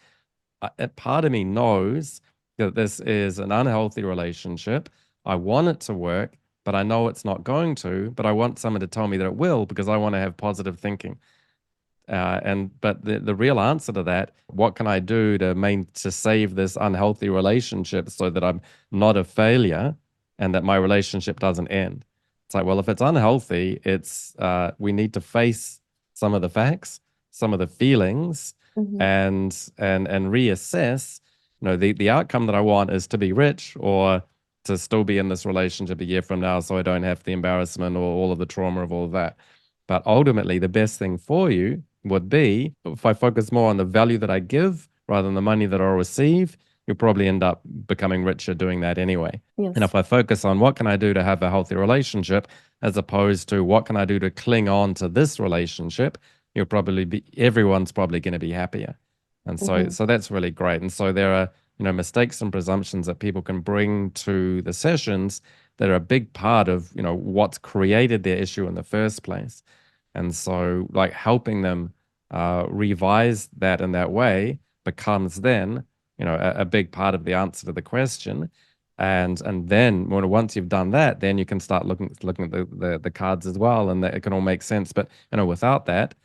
Part of me knows that this is an unhealthy relationship. I want it to work, but I know it's not going to. But I want someone to tell me that it will because I want to have positive thinking. But the real answer to that, what can I do to save this unhealthy relationship so that I'm not a failure and that my relationship doesn't end? It's like, well, if it's unhealthy, we need to face some of the facts, some of the feelings, Mm-hmm. and reassess. The outcome that I want is to be rich or to still be in this relationship a year from now, so I don't have the embarrassment or all of the trauma of all of that. But ultimately, the best thing for you would be if I focus more on the value that I give rather than the money that I'll receive, you'll probably end up becoming richer doing that anyway. And Yes. if I focus on what can I do to have a healthy relationship, as opposed to what can I do to cling on to this relationship, you'll probably be, everyone's probably going to be happier. And so, Mhm. so that's really great. And so there are, mistakes and presumptions that people can bring to the sessions that are a big part of, what's created their issue in the first place. And so, like, helping them revise that in that way becomes then, a big part of the answer to the question. And then once you've done that, then you can start looking at the cards as well, and that it can all make sense. But without that,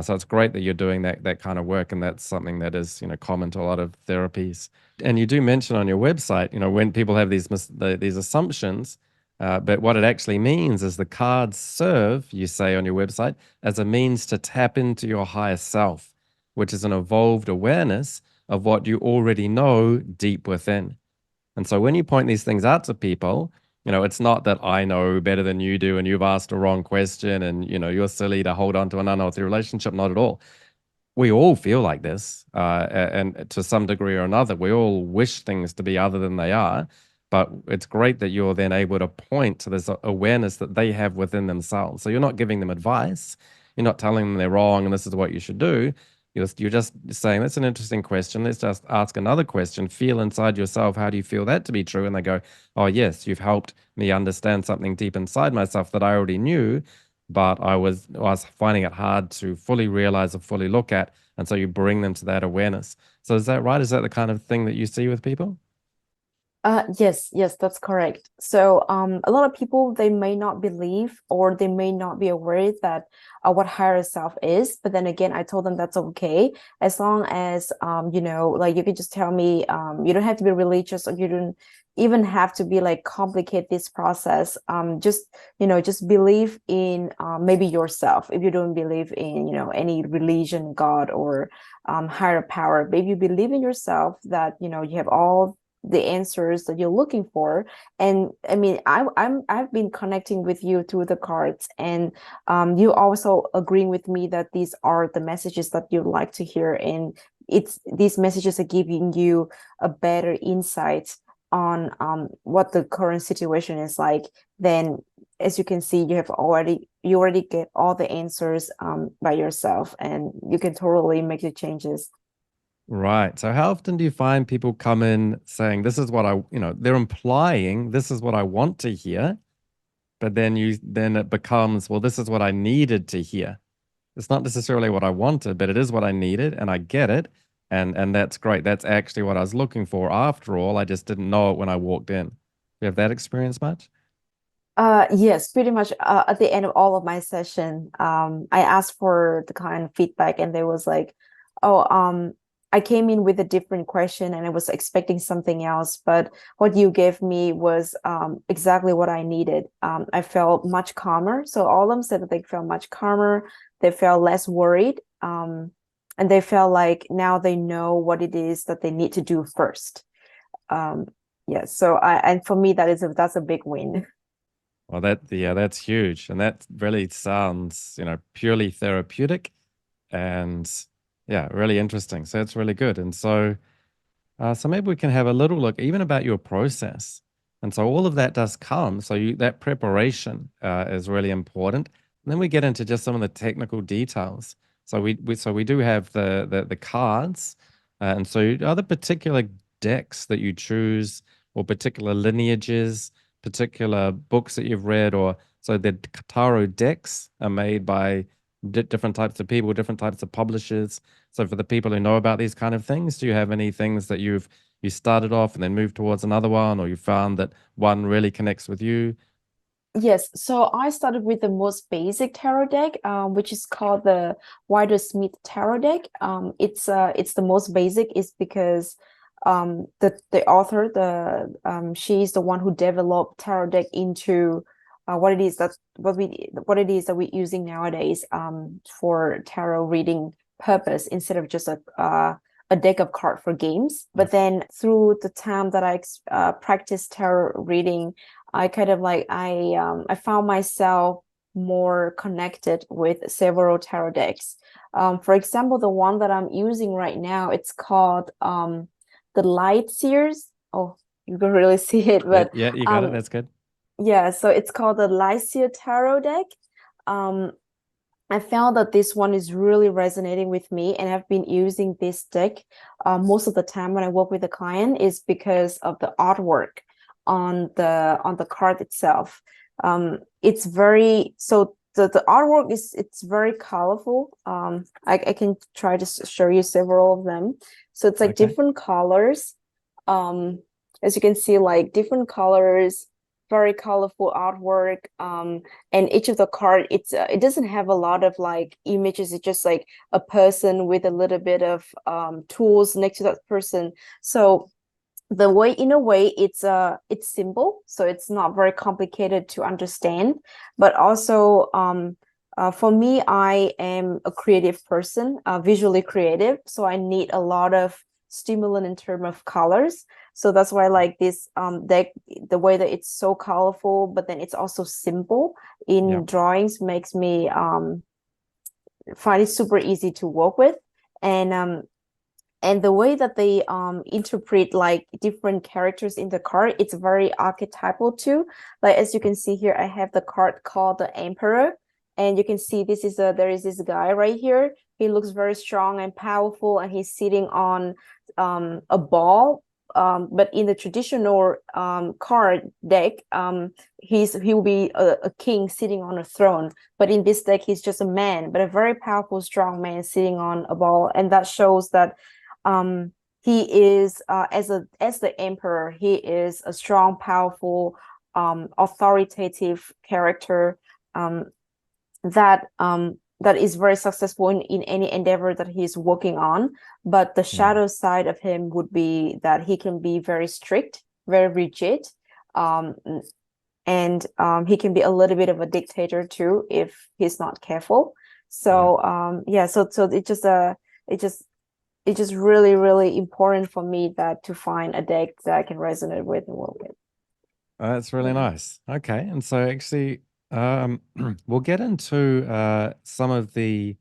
so it's great that you're doing that kind of work, and that's something that is common to a lot of therapies. And you do mention on your website, when people have these assumptions, but what it actually means is the cards serve, you say on your website, as a means to tap into your higher self, which is an evolved awareness of what you already know deep within. And so when you point these things out to people, it's not that I know better than you do and you've asked a wrong question and, you're silly to hold on to an unhealthy relationship. Not at all. We all feel like this, and to some degree or another, we all wish things to be other than they are. But it's great that you're then able to point to this awareness that they have within themselves. So you're not giving them advice. You're not telling them they're wrong and this is what you should do. You're just saying, that's an interesting question. Let's just ask another question. Feel inside yourself, how do you feel that to be true? And they go, oh, yes, you've helped me understand something deep inside myself that I already knew, but I was finding it hard to fully realize or fully look at. And so you bring them to that awareness. So is that right? Is that the kind of thing that you see with people? Yes, that's correct. So, a lot of people, they may not believe or they may not be aware that what higher self is. But then again, I told them that's okay as long as like you can just tell me, you don't have to be religious or you don't even have to be like complicate this process. Just believe in maybe yourself. If you don't believe in any religion, God, or higher power, but if you believe in yourself that you have all the answers that you're looking for. And I mean, I've been connecting with you through the cards, and you also agreeing with me that these are the messages that you'd like to hear, and it's these messages are giving you a better insight on what the current situation is like. Then as you can see, you already get all the answers by yourself, and you can totally make the changes. Right. So how often do you find people come in saying, this is what they're implying this is what I want to hear, but then it becomes, well, this is what I needed to hear. It's not necessarily what I wanted, but it is what I needed, and I get it. And that's great. That's actually what I was looking for after all. I just didn't know it when I walked in. Do you have that experience much? Yes, pretty much at the end of all of my session, I asked for the kind of feedback and they was like, oh, I came in with a different question and I was expecting something else, but what you gave me was exactly what I needed. I felt much calmer. So all of them said that they felt much calmer, they felt less worried, and they felt like now they know what it is that they need to do first. Um, yes, and for me that's a big win. Well, that's huge. And that really sounds, purely therapeutic and yeah, really interesting. So it's really good. And so maybe we can have a little look even about your process. And so all of that does come. So that preparation is really important. And then we get into just some of the technical details. So we do have the cards. And so are there particular decks that you choose or particular lineages, particular books that you've read, or so the tarot decks are made by different types of people, different types of publishers. So for the people who know about these kind of things, do you have any things that you started off and then moved towards another one, or you found that one really connects with you? Yes, so I started with the most basic tarot deck, which is called the Wider Smith Tarot deck. It's the most basic, is because the author she's the one who developed tarot deck into what it is what it is that we're using nowadays for tarot reading purpose instead of just a deck of cards for games. But then through the time that I practiced tarot reading, I kind of like I found myself more connected with several tarot decks. For example, the one that I'm using right now, it's called the Light Seers. Oh, you can really see it, but Yeah, you got it. That's good. yeah, so it's called the Lycia Tarot deck. I found that this one is really resonating with me, and I've been using this deck most of the time when I work with a client is because of the artwork on the card itself. It's very so the artwork it's very colorful. I can try to show you several of them. So it's like Okay. different colors. As you can see, like different colors, very colorful artwork. And each of the card, it doesn't have a lot of like images. It's just like a person with a little bit of tools next to that person. So the way, in a way, it's simple, so it's not very complicated to understand. But also, for me, I am a creative person, visually creative, so I need a lot of stimulant in terms of colors. So that's why I like this deck, the way that it's so colorful, but then it's also simple Yeah. in drawings, makes me find it super easy to work with. And the way that they interpret like different characters in the card, it's very archetypal too. Like as you can see here, I have the card called the Emperor, and you can see there is this guy right here. He looks very strong and powerful, and he's sitting on a ball. But in the traditional card deck, he will be a king sitting on a throne. But in this deck, he's just a man, but a very powerful, strong man sitting on a ball, and that shows that he is as the emperor, he is a strong, powerful, authoritative character that is very successful in any endeavor that he's working on. But the shadow side of him would be that he can be very strict, very rigid, and he can be a little bit of a dictator too if he's not careful. So so it's just really, really important for me that to find a deck that I can resonate with and work with. That's really nice. Okay. And so actually, we'll get into some of the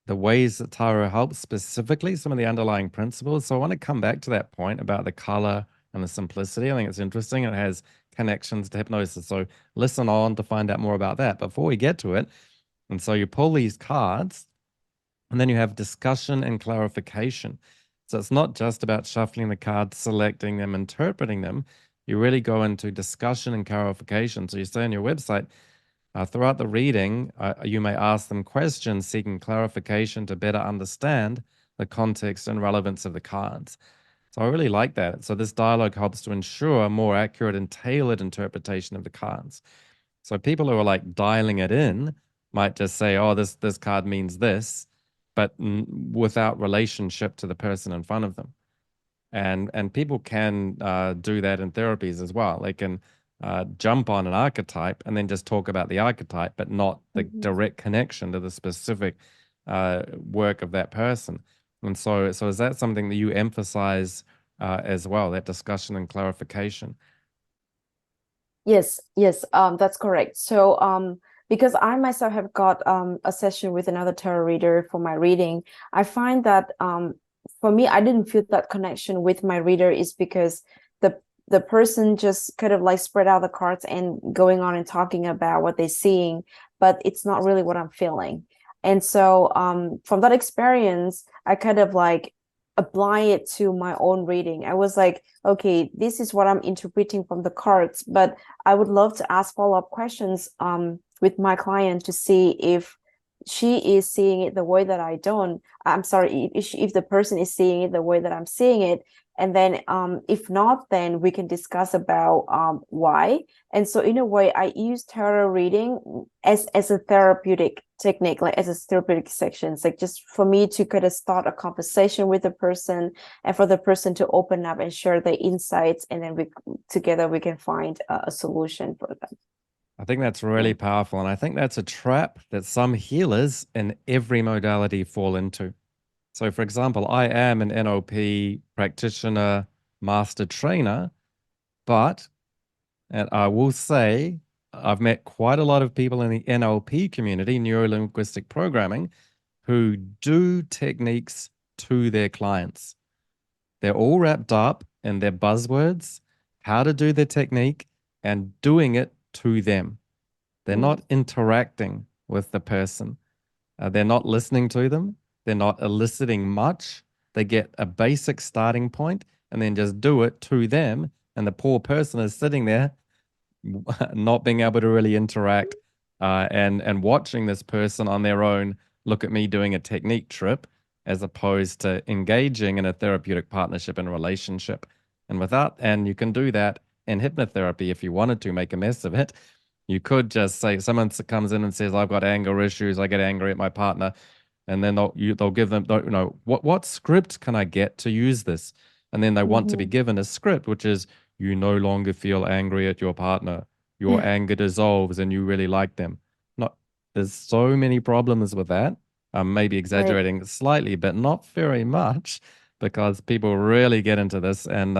ways that tarot helps, specifically some of the underlying principles. So I want to come back to that point about the color and the simplicity. I think it's interesting. It has connections to hypnosis. So listen on to find out more about that. Before we get to it, and so you pull these cards, and then you have discussion and clarification. So it's not just about shuffling the cards, selecting them, interpreting them. You really go into discussion and clarification. So you say on your website, throughout the reading, you may ask them questions seeking clarification to better understand the context and relevance of the cards. So I really like that. So this dialogue helps to ensure a more accurate and tailored interpretation of the cards. So people who are like dialing it in might just say, "Oh, this card means this," but without relationship to the person in front of them. And people can do that in therapies as well. They can jump on an archetype and then just talk about the archetype, but not the direct connection to the specific work of that person. And so is that something that you emphasize as well, that discussion and clarification? Yes, that's correct. So, because I myself have got a session with another tarot reader for my reading, I find that for me, I didn't feel that connection with my reader is because the person just kind of like spread out the cards and going on and talking about what they're seeing, but it's not really what I'm feeling. And so, from that experience, I kind of like apply it to my own reading. I was like, okay, this is what I'm interpreting from the cards, but I would love to ask follow-up questions with my client to see if she is seeing it the way that I don't. I'm sorry, if the person is seeing it the way that I'm seeing it. And then if not, then we can discuss about why. And so in a way, I use tarot reading as a therapeutic technique, like as a therapeutic sections, like just for me to kind of start a conversation with the person and for the person to open up and share their insights, and then together we can find a solution for them. I think that's really powerful. And I think that's a trap that some healers in every modality fall into. So, for example, I am an NLP practitioner, master trainer, but, and I will say, I've met quite a lot of people in the NLP community, neuro-linguistic programming, who do techniques to their clients. They're all wrapped up in their buzzwords, how to do the technique, and doing it to them. They're Mm, not interacting with the person. They're not listening to them. They're not eliciting much. They get a basic starting point and then just do it to them. And the poor person is sitting there not being able to really interact, and watching this person on their own look at me doing a technique trip as opposed to engaging in a therapeutic partnership and relationship. And you can do that in hypnotherapy if you wanted to make a mess of it. You could just say, someone comes in and says, I've got anger issues, I get angry at my partner, and then they'll give them, what script can I get to use this? And then they want to be mhm. given a script, which is, you no longer feel angry at your partner. Your anger dissolves and you really like them. Not, there's so many problems with that. I'm maybe Right. exaggerating slightly, but not very much, because people really get into this. And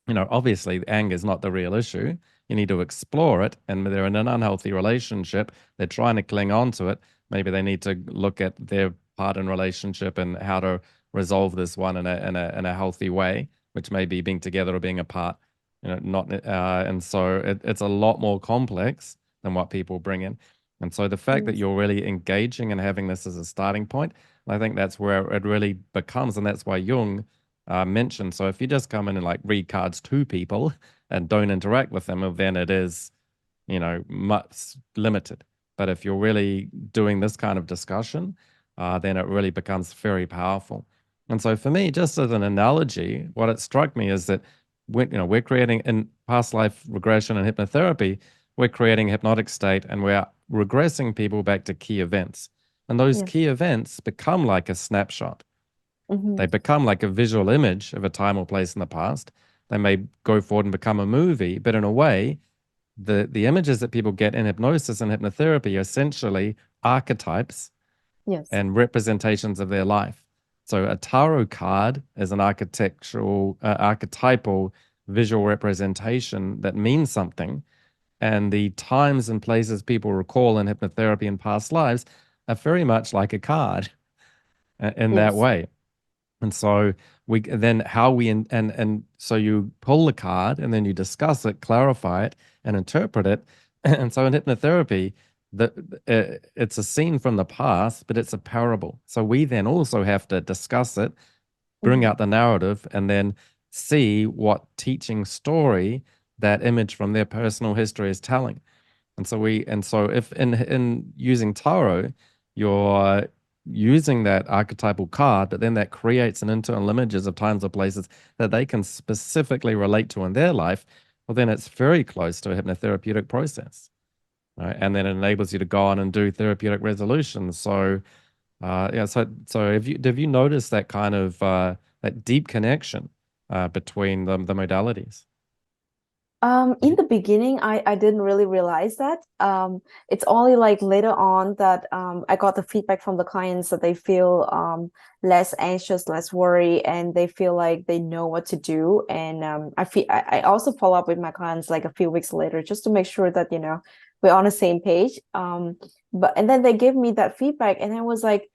obviously anger is not the real issue. You need to explore it. And they're in an unhealthy relationship. They're trying to cling on to it. Maybe they need to look at their part in relationship and how to resolve this one in a healthy way, which may be being together or being apart. Not and so it's a lot more complex than what people bring in. And so the fact that Yes. you're really engaging and having this as a starting point, I think that's where it really becomes, and that's why Jung mentioned. So if you just come in and like read cards to people and don't interact with them, well, then it is, much limited. But if you're really doing this kind of discussion, then it really becomes very powerful. And so for me, just as an analogy, what it struck me is that we're creating in past life regression and hypnotherapy, we're creating a hypnotic state and we're regressing people back to key events. And those Yes. key events become like a snapshot. Hmm. They become like a visual image of a time or place in the past. They may go forward and become a movie, but in a way, the images that people get in hypnosis and hypnotherapy are essentially archetypes Yes. and representations of their life. So a tarot card is an archetypal visual representation that means something. And the times and places people recall in hypnotherapy in past lives are very much like a card in that Yes. way. And so we then how we and so you pull the card and then you discuss it, clarify it, and interpret it. And so in hypnotherapy, it's a scene from the past, but it's a parable. So we then also have to discuss it, bring Hmm. out the narrative, and then see what teaching story that image from their personal history is telling. And so if in using tarot, you're using that archetypal card, but then that creates an internal images of times or places that they can specifically relate to in their life, well, then it's very close to a hypnotherapeutic process, right? And then it enables you to go on and do therapeutic resolutions. So, yeah, so have you noticed that kind of that deep connection between the modalities? Have In you? the beginning, I didn't really realize that. It's only like later on that I got the feedback from the clients that they feel less anxious, less worried, and they feel like they know what to do. And I also follow up with my clients like a few weeks later just to make sure that, we're on the same page. And then they gave me that feedback, and I was like,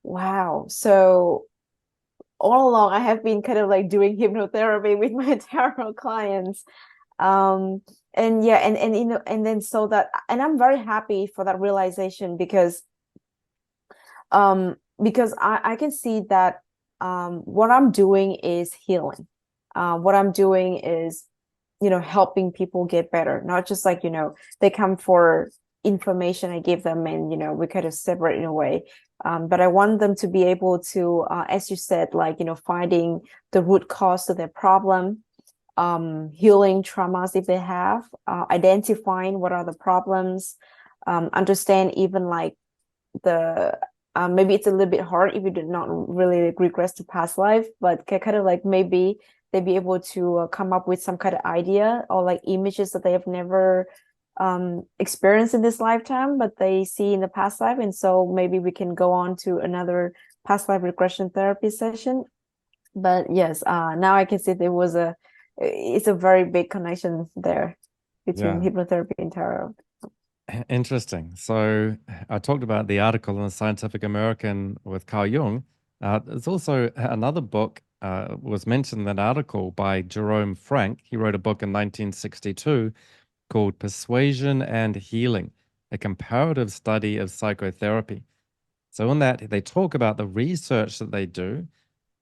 wow. So all along, I have been kind of like doing hypnotherapy with my tarot clients. um and yeah, and and then so that, and I'm very happy for that realization because I can see that what I'm doing is healing. What I'm doing is helping people get better, not just like they come for information I give them, and we kind of separate in a way. But I want them to be able to, as you said, like finding the root cause of their problem, healing traumas if they have, identifying what are the problems, understand even like the maybe it's a little bit hard if you did not really regress to past life, but kind of like maybe they be able to come up with some kind of idea or like images that they have never experienced in this lifetime, but they see in the past life. And so maybe we can go on to another past life regression therapy session. But yes, now I can see it's a very big connection there between Yeah. hypnotherapy and tarot. Interesting. So I talked about the article in the Scientific American with Carl Jung. There's also another book was mentioned in that article by Jerome Frank. He wrote a book in 1962 called Persuasion and Healing, a comparative study of psychotherapy. So in that, they talk about the research that they do.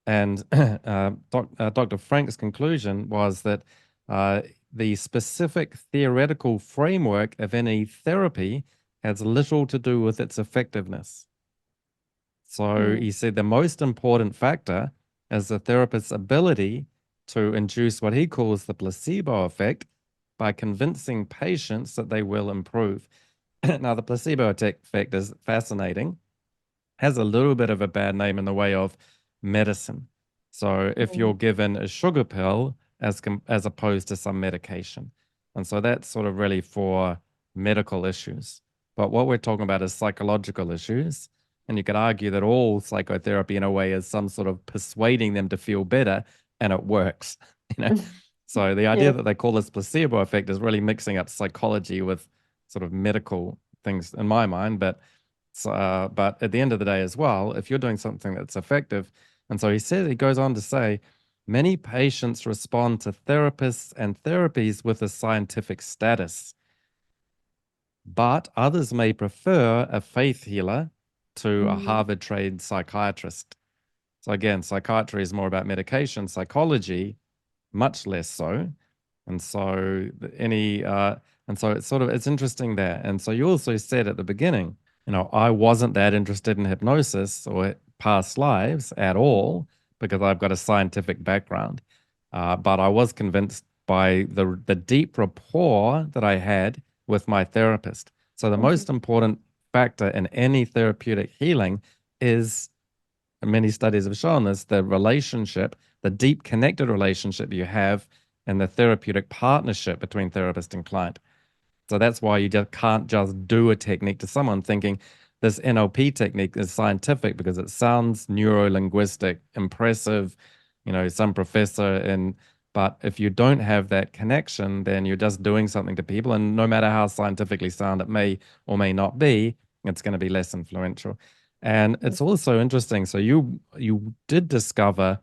And Dr. Frank's conclusion was that uh, the specific theoretical framework of any therapy has little to do with its effectiveness. So Mm, he said the most important factor is the therapist's ability to induce what he calls the placebo effect by convincing patients that they will improve. Now, the placebo effect is fascinating, has a little bit of a bad name in the way of medicine. So if you're mm, given a sugar pill as opposed to some medication. And so that's sort of really for medical issues. But what we're talking about is psychological issues. And you could argue that all psychotherapy in a way is some sort of persuading them to feel better, and it works. You know. So the idea yeah. that they call this placebo effect is really mixing up psychology with sort of medical things in my mind. But at the end of the day as well, if you're doing something that's effective, and so he goes on to say, many patients respond to therapists and therapies with a scientific status, but others may prefer a faith healer to a Mm, Harvard trained psychiatrist. So again, psychiatry is more about medication, psychology, much less so. And so it's interesting there. And so you also said at the beginning, I wasn't that interested in hypnosis or past lives at all because I've got a scientific background. But I was convinced by the deep rapport that I had with my therapist. So the mhm, most important factor in any therapeutic healing is, and many studies have shown this, the relationship, the deep connected relationship you have, and the therapeutic partnership between therapist and client. So that's why you just can't just do a technique to someone thinking this NLP technique is scientific because it sounds neuro-linguistic, impressive, some professor in, but if you don't have that connection, then you're just doing something to people. And no matter how scientifically sound it may or may not be, it's going to be less influential. And mm, it's also interesting. So you did discover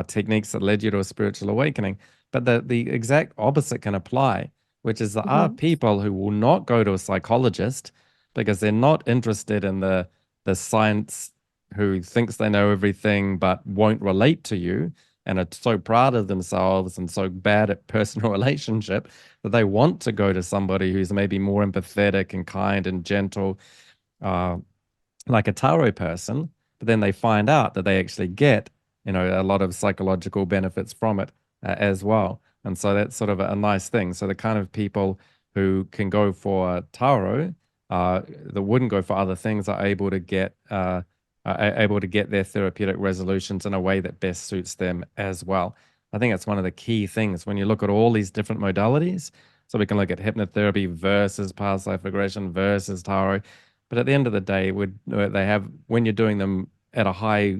techniques that led you to a spiritual awakening, but the exact opposite can apply, which is there are mhm, people who will not go to a psychologist because they're not interested in the science, who thinks they know everything but won't relate to you and are so proud of themselves and so bad at personal relationship that they want to go to somebody who's maybe more empathetic and kind and gentle, uh, like a tarot person, but then they find out that they actually get, a lot of psychological benefits from it as well. And so that's sort of a nice thing. So the kind of people who can go for tarot, that wouldn't go for other things, are able to get their therapeutic resolutions in a way that best suits them as well. I think that's one of the key things when you look at all these different modalities. So we can look at hypnotherapy versus past life regression versus tarot, but at the end of the day, they have, when you're doing them at a high,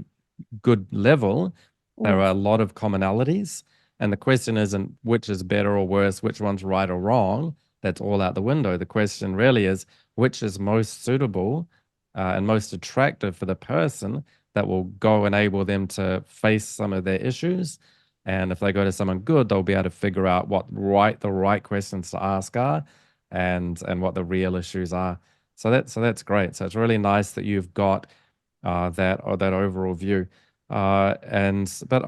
good level, there mm, are a lot of commonalities. And the question isn't which is better or worse, which one's right or wrong. That's all out the window. The question really is which is most suitable and most attractive for the person that will go enable them to face some of their issues. And if they go to someone good, they'll be able to figure out what the right questions to ask are, and what the real issues are. So that's great. So it's really nice that you've got that overall view. But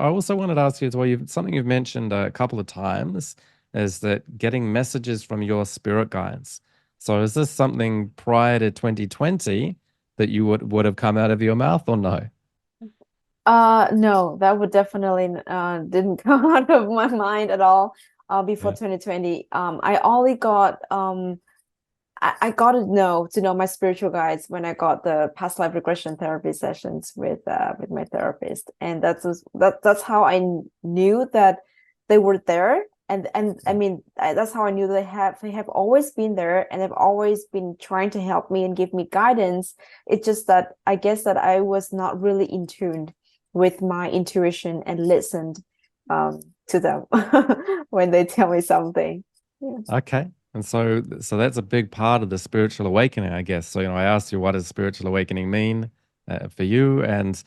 I also wanted to ask you as well. Something you've mentioned a couple of times is that getting messages from your spirit guides. So is this something prior to 2020 that you would have come out of your mouth, or no? no, that would definitely didn't come out of my mind at all before Yeah. 2020. I only got I got to know my spiritual guides when I got the past life regression therapy sessions with my therapist, and that's how I knew that they were there, and I mean that's how I knew they have always been there, and they've always been trying to help me and give me guidance. It's just that I guess that I was not really in tune with my intuition and listened to them when they tell me something. Yeah. Okay. And so that's a big part of the spiritual awakening, I guess. So, I asked you, what does spiritual awakening mean for you? And,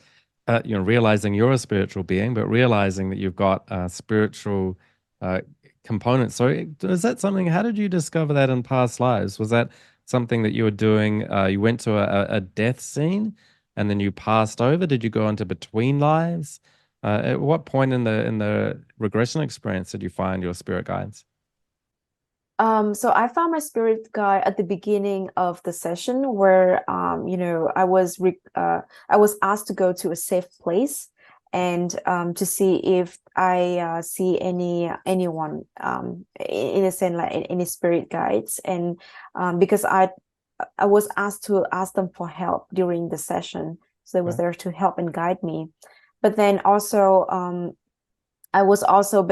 realizing you're a spiritual being, but realizing that you've got spiritual uh, components. So, is that something, how did you discover that in past lives? Was that something that you were doing? You went to a death scene and then you passed over? Did you go into between lives? At what point in the regression experience did you find your spirit guides? So I found my spirit guide at the beginning of the session where, I was asked to go to a safe place and to see if I see anyone in a sense like any spirit guides, and because I was asked to ask them for help during the session, so they was Right. there to help and guide me. But then also I was also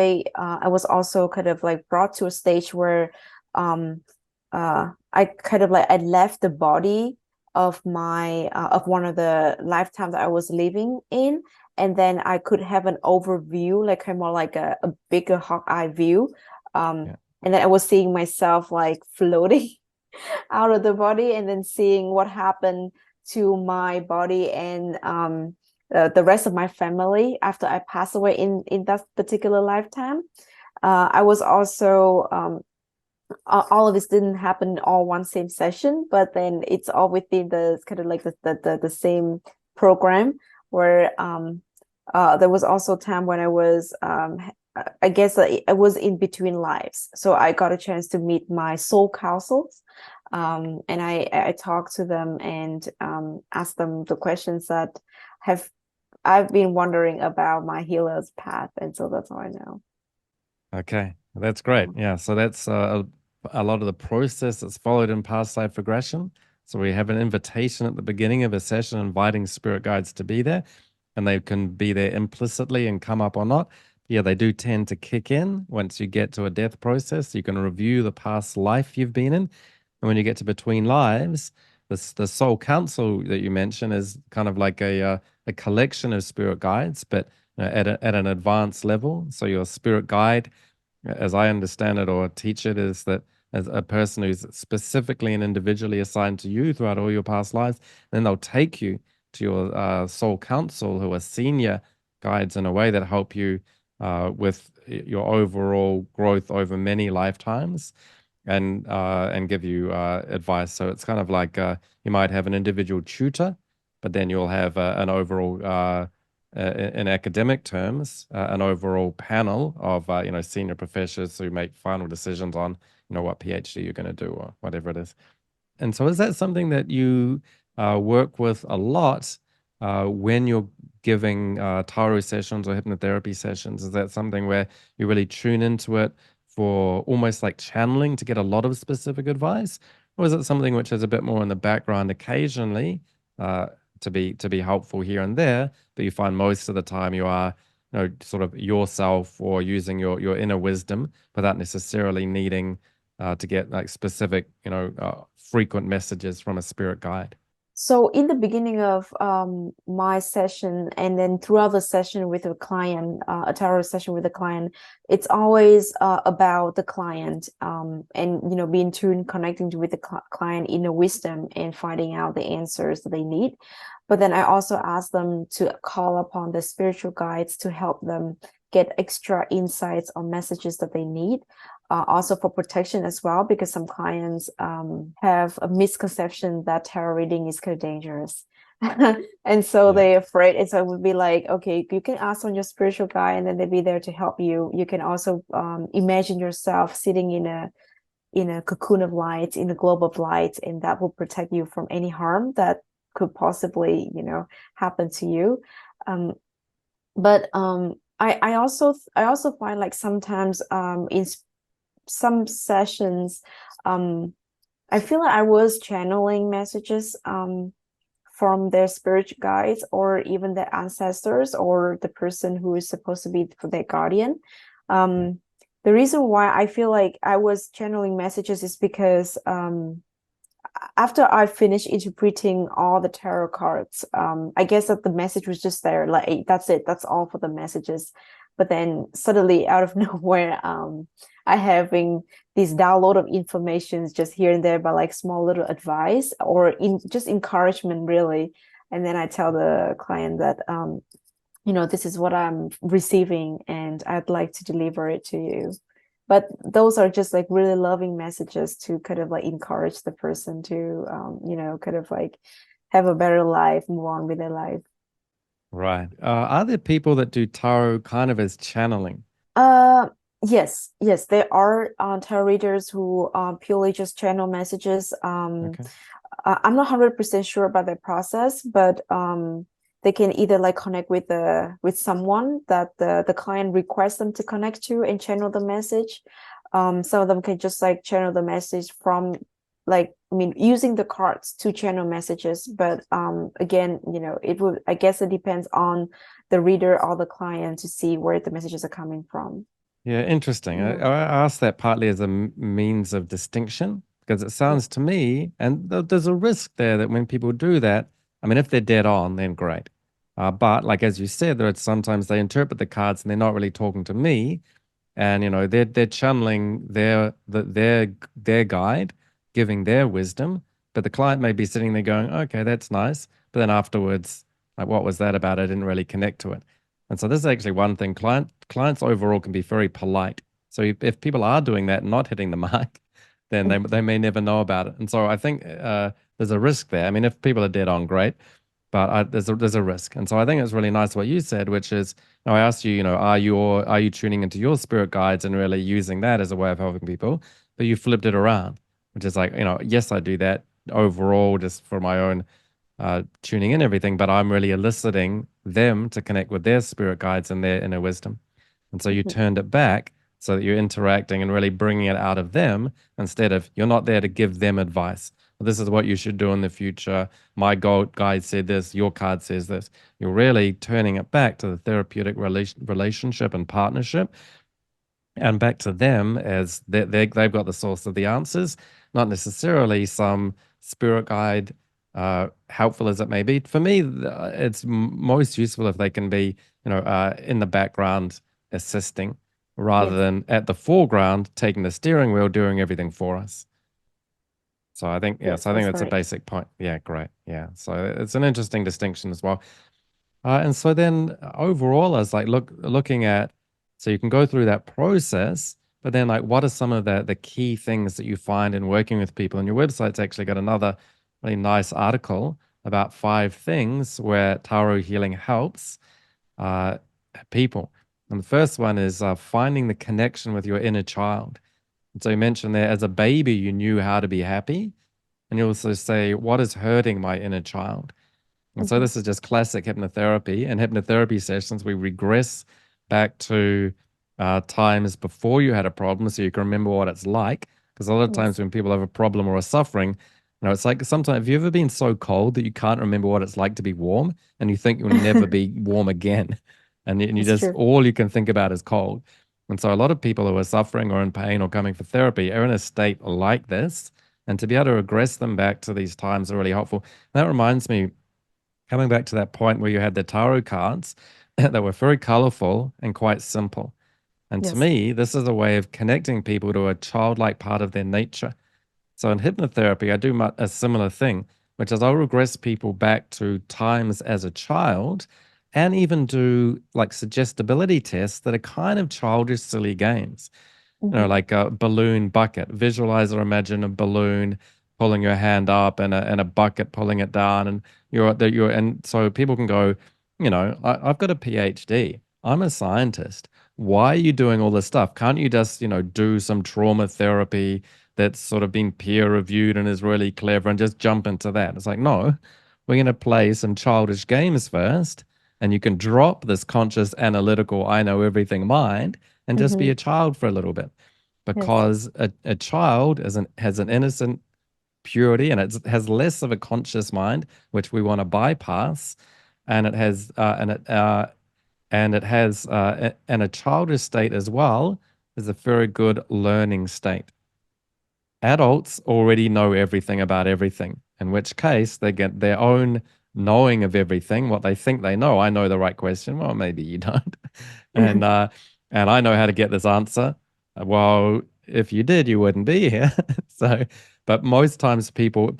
kind of like brought to a stage where I kind of like I left the body of my of one of the lifetimes that I was living in, and then I could have an overview, like kind of more like a bigger hawk eye view. Yeah. And then I was seeing myself like floating out of the body, and then seeing what happened to my body and the rest of my family after I passed away in that particular lifetime. I was also all of this didn't happen all one same session, but then it's all within the kind of like the same program where there was also a time when I was I guess I was in between lives, so I got a chance to meet my soul councils, and I talked to them and asked them the questions that have I've been wondering about my healer's path, and so that's how I know. Okay, that's great. Yeah, so that's a lot of the process that's followed in past life regression. So we have an invitation at the beginning of a session inviting spirit guides to be there, and they can be there implicitly and come up or not. Yeah, they do tend to kick in once you get to a death process. You can review the past life you've been in. And when you get to between lives, the soul council that you mentioned is kind of like a collection of spirit guides, but at an advanced level. So your spirit guide, as I understand it or teach it, is that as a person who's specifically and individually assigned to you throughout all your past lives, then they'll take you to your soul council, who are senior guides in a way that help you with your overall growth over many lifetimes and give you advice. So it's kind of like you might have an individual tutor, but then you'll have an overall, in academic terms, an overall panel of senior professors who make final decisions on what PhD you're going to do or whatever it is. And so, is that something that you work with a lot when you're giving Taro sessions or hypnotherapy sessions? Is that something where you really tune into it for almost like channeling to get a lot of specific advice, or is it something which is a bit more in the background occasionally uh, to be helpful here and there, but you find most of the time you are sort of yourself or using your inner wisdom without necessarily needing to get like specific, frequent messages from a spirit guide. So in the beginning of my session, and then throughout the session with a client, a tarot session with a client, it's always about the client, and being tuned, connecting with the client inner wisdom and finding out the answers that they need. But then I also ask them to call upon the spiritual guides to help them get extra insights or messages that they need. Also for protection as well, because some clients have a misconception that tarot reading is kind of dangerous. And so Yeah. they're afraid. And so it would be like, okay, you can ask on your spiritual guide and then they'll be there to help you. You can also imagine yourself sitting in a cocoon of light, in a globe of light, and that will protect you from any harm that could possibly, happen to you. But I also find like sometimes in some sessions, I feel like I was channeling messages from their spirit guides or even their ancestors or the person who is supposed to be for their guardian. The reason why I feel like I was channeling messages is because after I finished interpreting all the tarot cards, I guess that the message was just there. Like, that's it. That's all for the messages. but then suddenly out of nowhere, I having this download of information just here and there, by like small little advice or in just encouragement, really. And then I tell the client that this is what I'm receiving and I'd like to deliver it to you. But those are just like really loving messages to kind of like encourage the person to kind of like have a better life, move on with their life. Right. Are there people that do tarot kind of as channeling? Uh, yes, there are tarot readers who purely just channel messages. Okay. I'm not 100% sure about their process, but they can either like connect with someone that the client requests them to connect to and channel the message. Some of them can just like channel the message from like, I mean, using the cards to channel messages. But again, I guess it depends on the reader or the client to see where the messages are coming from. Yeah, interesting. I, Yeah. I asked that partly as a means of distinction because it Yeah. sounds to me, and there's a risk there that when people do that, I mean, if they're dead on, then great. But like as you said, there are sometimes they interpret the cards and they're not really talking to me, and they're channeling their guide, giving their wisdom, but the client may be sitting there going, okay, that's nice, but then afterwards, like, what was that about? I didn't really connect to it. And so this is actually one thing. Clients overall can be very polite. So if people are doing that and not hitting the mark, then they may never know about it. And so I think there's a risk there. I mean, if people are dead on, great, but there's a risk. And so I think it's really nice what you said, which is, I asked you, are you tuning into your spirit guides and really using that as a way of helping people? But you flipped it around, which is like, yes, I do that overall just for my own tuning in everything, but I'm really eliciting them to connect with their spirit guides and their inner wisdom. And so you Mhm. turned it back so that you're interacting and really bringing it out of them instead of you're not there to give them advice. Well, this is what you should do in the future. My gold guide said this, your card says this. You're really turning it back to the therapeutic relationship and partnership and back to them as they've got the source of the answers, not necessarily some spirit guide, helpful as it may be. For me, it's most useful if they can be, in the background assisting rather Yes, than at the foreground taking the steering wheel, doing everything for us. So I think, yes, I think that's that's a right. basic point. Yeah, great. Yeah. So it's an interesting distinction as well. And so then overall, I was like looking at, so you can go through that process, but then like what are some of the key things that you find in working with people? And your website's actually got another really nice article about 5 things where tarot healing helps uh, people. And the first one is finding the connection with your inner child. And so you mentioned there, as a baby, you knew how to be happy. And you also say, what is hurting my inner child? And so Mhm. this is just classic hypnotherapy. In hypnotherapy sessions, we regress back to times before you had a problem so you can remember what it's like. Because a lot of times Yes. when people have a problem or are suffering, it's like sometimes, have you ever been so cold that you can't remember what it's like to be warm and you think you'll never be warm again? And you It's just, true. all you can think about is cold. And so a lot of people who are suffering or in pain or coming for therapy are in a state like this. And to be able to regress them back to these times are really helpful. And that reminds me, coming back to that point where you had the tarot cards that were very colorful and quite simple. And to Yes. me, this is a way of connecting people to a childlike part of their nature. So in hypnotherapy, I do a similar thing, which is I'll regress people back to times as a child and even do like suggestibility tests that are kind of childish, silly games. Hmm. Like a balloon bucket. Visualize or imagine a balloon pulling your hand up and a bucket pulling it down, and and so people can go, I've got a PhD. I'm a scientist. Why are you doing all this stuff? Can't you just, do some trauma therapy that's sort of been peer reviewed and is really clever and just jump into that? It's like, no, we're going to play some childish games first, and you can drop this conscious analytical, I know everything mind and just be Hmm. a child for a little bit Yes. because a child has an innocent purity and it has less of a conscious mind, which we want to bypass, and it has and a childish state as well is a very good learning state. Adults already know everything about everything, in which case they get their own knowing of everything, what they think they know. I know the right question. Well, maybe you don't. And and I know how to get this answer. Well, if you did, you wouldn't be here. So, but most times people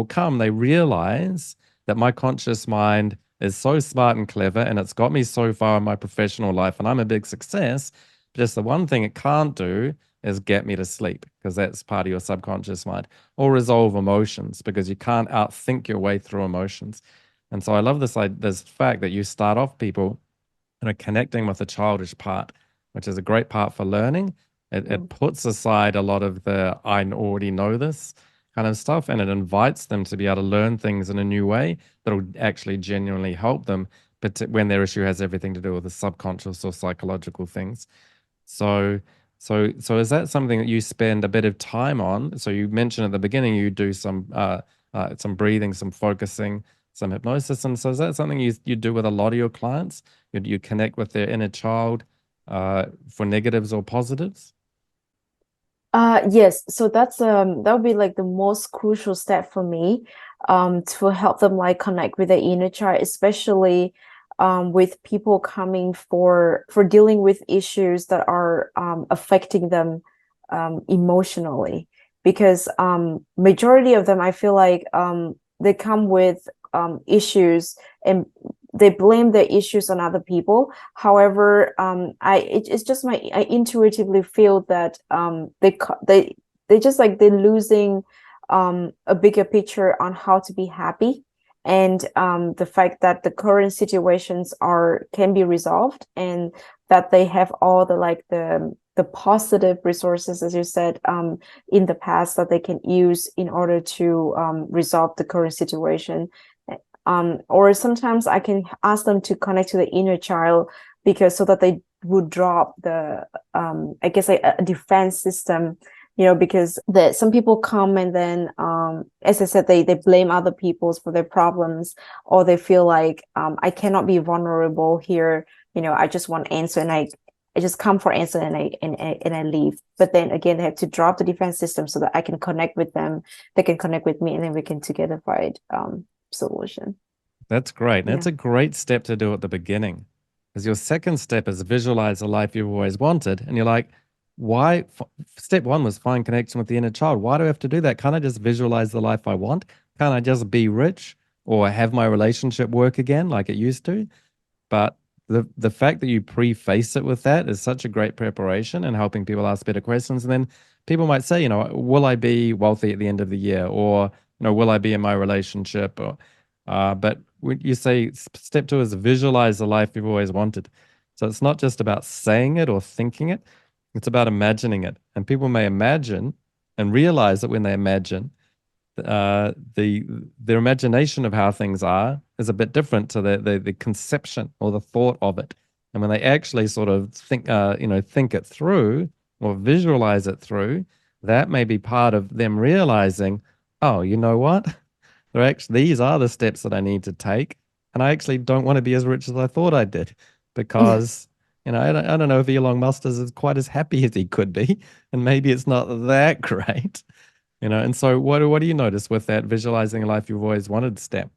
come, they realize that my conscious mind is so smart and clever, and it's got me so far in my professional life, and I'm a big success. But just the one thing it can't do is get me to sleep, because that's part of your subconscious mind, or resolve emotions, because you can't outthink your way through emotions. And so I love this fact that you start off people connecting with the childish part, which is a great part for learning. It puts aside a lot of the I already know this kind of stuff, and it invites them to be able to learn things in a new way that'll actually genuinely help them, but when their issue has everything to do with the subconscious or psychological things. So, so is that something that you spend a bit of time on? So you mentioned at the beginning you do some breathing, some focusing, some hypnosis, and so is that something you do with a lot of your clients? You connect with their inner child for negatives or positives? Yes, so that would be like the most crucial step for me, to help them like connect with the inner child, especially with people coming for dealing with issues that are affecting them emotionally. Because majority of them, I feel like they come with issues, and they blame their issues on other people. However, it's just I intuitively feel that they just like they're losing a bigger picture on how to be happy, and the fact that the current situations can be resolved, and that they have all the positive resources, as you said, in the past, that they can use in order to resolve the current situation. Or sometimes I can ask them to connect to the inner child, because so that they would drop the I guess like a defense system, because some people come and then as I said, they blame other people for their problems, or they feel like I cannot be vulnerable here. I just want answer, and I just come for answer, and I leave. But then again, they have to drop the defense system so that I can connect with them, they can connect with me, and then we can together find solution. That's great. And Yeah. it's a great step to do at the beginning. Because your second step is visualize the life you've always wanted. And you're like, why? Step one was find connection with the inner child. Why do I have to do that? Can't I just visualize the life I want? Can't I just be rich or have my relationship work again like it used to? But the fact that you preface it with that is such a great preparation and helping people ask better questions. And then people might say, will I be wealthy at the end of the year? Or, will I be in my relationship? Or, but when you say step two is visualize the life you've always wanted. So it's not just about saying it or thinking it, it's about imagining it. And people may imagine and realize that when they imagine, their imagination of how things are is a bit different to the conception or the thought of it. And when they actually sort of think it through or visualize it through, that may be part of them realizing, oh, you know what? These are the steps that I need to take, and I actually don't want to be as rich as I thought I did, because I don't know if Elon Musk is quite as happy as he could be, and maybe it's not that great. And so what do you notice with that visualizing a life you've always wanted step?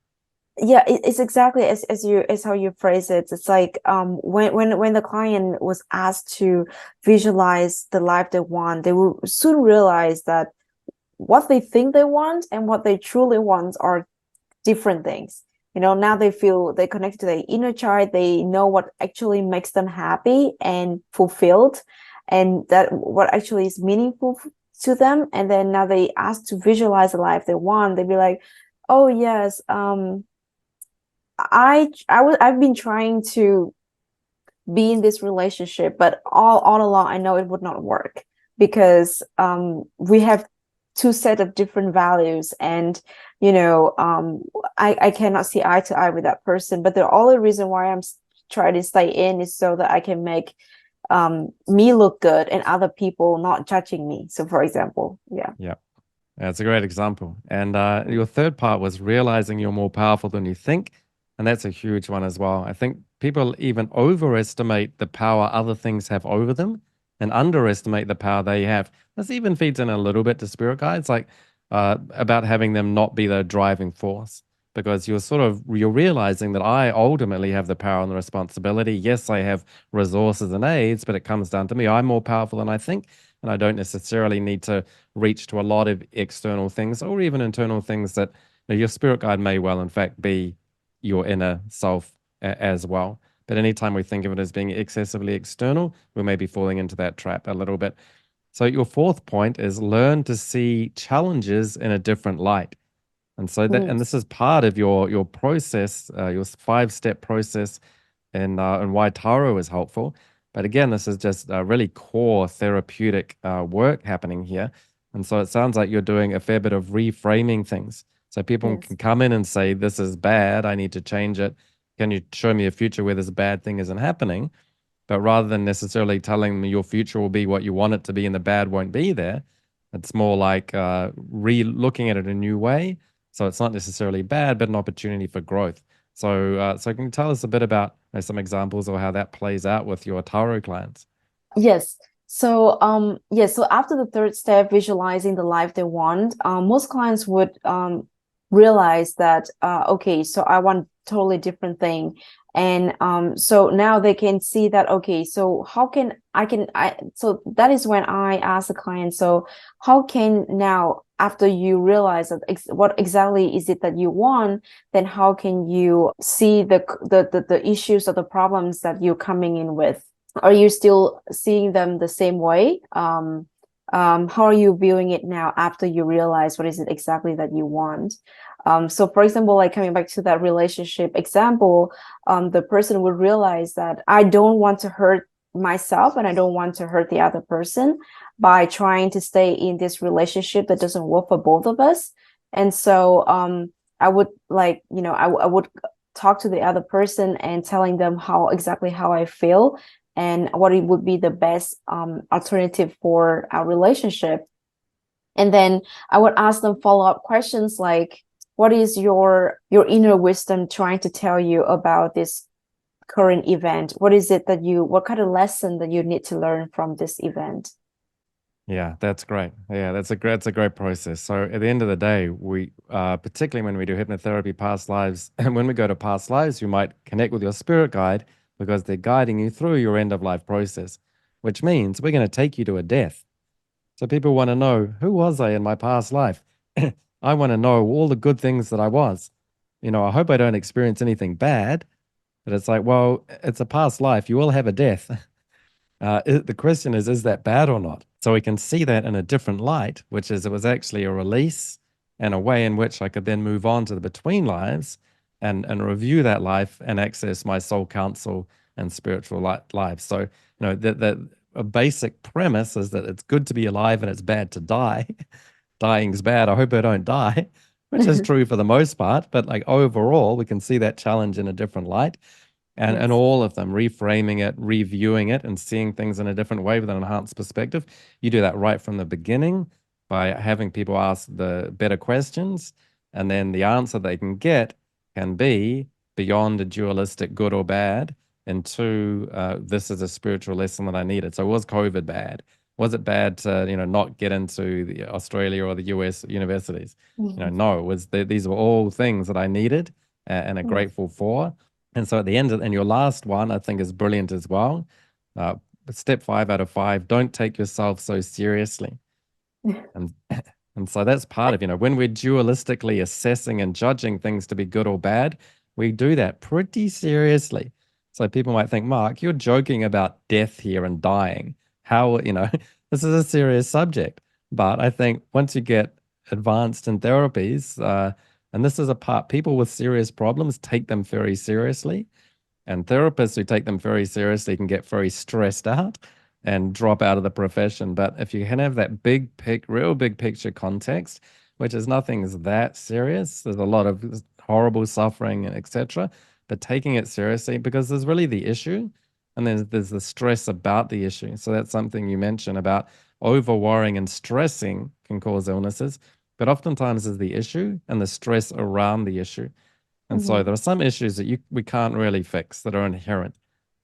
Yeah, it's exactly as how you phrase it. It's like when the client was asked to visualize the life they want, they will soon realize that what they think they want and what they truly want are different things. Now they feel they connect to their inner child, they know what actually makes them happy and fulfilled, and that what actually is meaningful to them. And then now they ask to visualize the life they want, they'd be like, oh yes, I've been trying to be in this relationship, but all along I know it would not work, because we have two set of different values, and I cannot see eye to eye with that person. But the only reason why I'm trying to stay in is so that I can make me look good and other people not judging me. So for example, yeah. Yeah, that's a great example. And your third part was realizing you're more powerful than you think. And that's a huge one as well. I think people even overestimate the power other things have over them and underestimate the power they have. This even feeds in a little bit to spirit guides, like about having them not be the driving force. because you're realizing that I ultimately have the power and the responsibility. Yes, I have resources and aids, but it comes down to me. I'm more powerful than I think, and I don't necessarily need to reach to a lot of external things or even internal things that your spirit guide may well, in fact, be your inner self as well. But anytime we think of it as being excessively external, we may be falling into that trap a little bit. So your fourth point is learn to see challenges in a different light. And Yes. this is part of your process, your 5-step process, and why Taro is helpful. But again, this is just really core therapeutic work happening here. And so it sounds like you're doing a fair bit of reframing things. So people Yes. can come in and say, "This is bad. I need to change it. Can you show me a future where this bad thing isn't happening?" But rather than necessarily telling me your future will be what you want it to be and the bad won't be there, it's more like re-looking at it a new way. So it's not necessarily bad, but an opportunity for growth. So can you tell us a bit about some examples or how that plays out with your Taro clients? Yes. So after the third step, visualizing the life they want, most clients would realize that okay, so I want totally different thing. And so now they can see that okay, so how can I so that is when I ask the client, so how can now after you realize that what exactly is it that you want, then how can you see the issues or the problems that you're coming in with? Are you still seeing them the same way? How are you viewing it now after you realize what is it exactly that you want? So for example, like coming back to that relationship example, the person would realize that I don't want to hurt myself and I don't want to hurt the other person by trying to stay in this relationship that doesn't work for both of us. And so I would like, I would talk to the other person and telling them how I feel and what it would be the best alternative for our relationship. And then I would ask them follow-up questions like, what is your inner wisdom trying to tell you about this current event? What kind of lesson that you need to learn from this event? Yeah, that's great. Yeah, that's a great process. So at the end of the day, we particularly when we do hypnotherapy, past lives, and when we go to past lives, you might connect with your spirit guide because they're guiding you through your end of life process, which means we're going to take you to a death. So people want to know, who was I in my past life? I want to know all the good things that I was. I hope I don't experience anything bad, but it's like, well, it's a past life. You will have a death. The question is that bad or not? So we can see that in a different light, which is it was actually a release and a way in which I could then move on to the between lives and review that life and access my soul counsel and spiritual life. So, that a basic premise is that it's good to be alive and it's bad to die. Dying's bad. I hope I don't die, which is true for the most part. But like overall, we can see that challenge in a different light and Yes. all of them reframing it, reviewing it, and seeing things in a different way with an enhanced perspective. You do that right from the beginning by having people ask the better questions, and then the answer they can get can be beyond a dualistic good or bad into this is a spiritual lesson that I needed. So was COVID bad? Was it bad to not get into the Australia or the US universities? No, these were all things that I needed and are Yes. grateful for. And so at the end, and your last one, I think, is brilliant as well. Uh, Step 5 out of 5, don't take yourself so seriously. And and so that's part of, when we're dualistically assessing and judging things to be good or bad, we do that pretty seriously. So people might think, Mark, you're joking about death here and dying. How, this is a serious subject. But I think once you get advanced in therapies, and this is a part, people with serious problems take them very seriously. And therapists who take them very seriously can get very stressed out and drop out of the profession. But if you can have that real big picture context, which is nothing's that serious, there's a lot of horrible suffering, etc. But taking it seriously because there's really the issue, and there's the stress about the issue. So that's something you mentioned about over worrying and stressing can cause illnesses, but oftentimes is the issue and the stress around the issue. And so Mhm. there are some issues that we can't really fix that are inherent,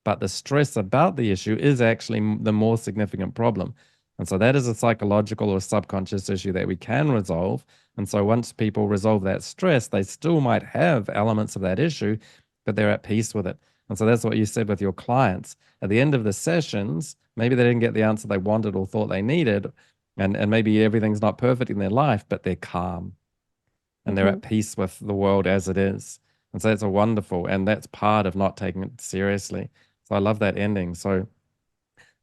but the stress about the issue is actually the more significant problem. And so that is a psychological or subconscious issue that we can resolve. And so once people resolve that stress, they still might have elements of that issue, but they're at peace with it. And so that's what you said with your clients. At the end of the sessions, maybe they didn't get the answer they wanted or thought they needed, and maybe everything's not perfect in their life, but they're calm and they're at peace with the world as it is. And so that's a wonderful, and that's part of not taking it seriously. So I love that ending. So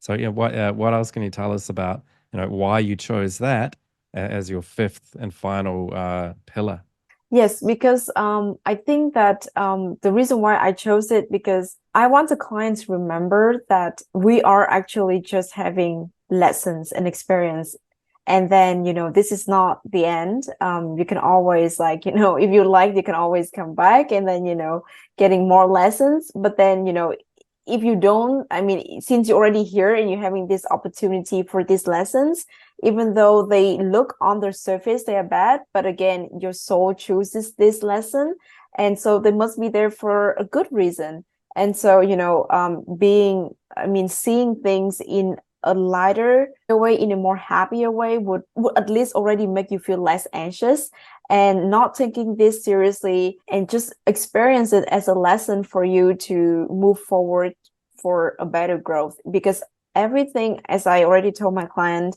yeah, what else can you tell us about, why you chose that as your fifth and final pillar? Yes, because I think that the reason why I chose it, because I want the clients to remember that we are actually just having lessons and experience. And then, this is not the end. You can always if you like, you can always come back and then, getting more lessons. But then, if you don't, I mean, since you're already here and you're having this opportunity for these lessons, even though they look on the surface, they are bad, but again, your soul chooses this lesson. And so they must be there for a good reason. And so, seeing things in a lighter way, in a more happier way would at least already make you feel less anxious, and not taking this seriously and just experience it as a lesson for you to move forward for a better growth. Because everything, as I already told my client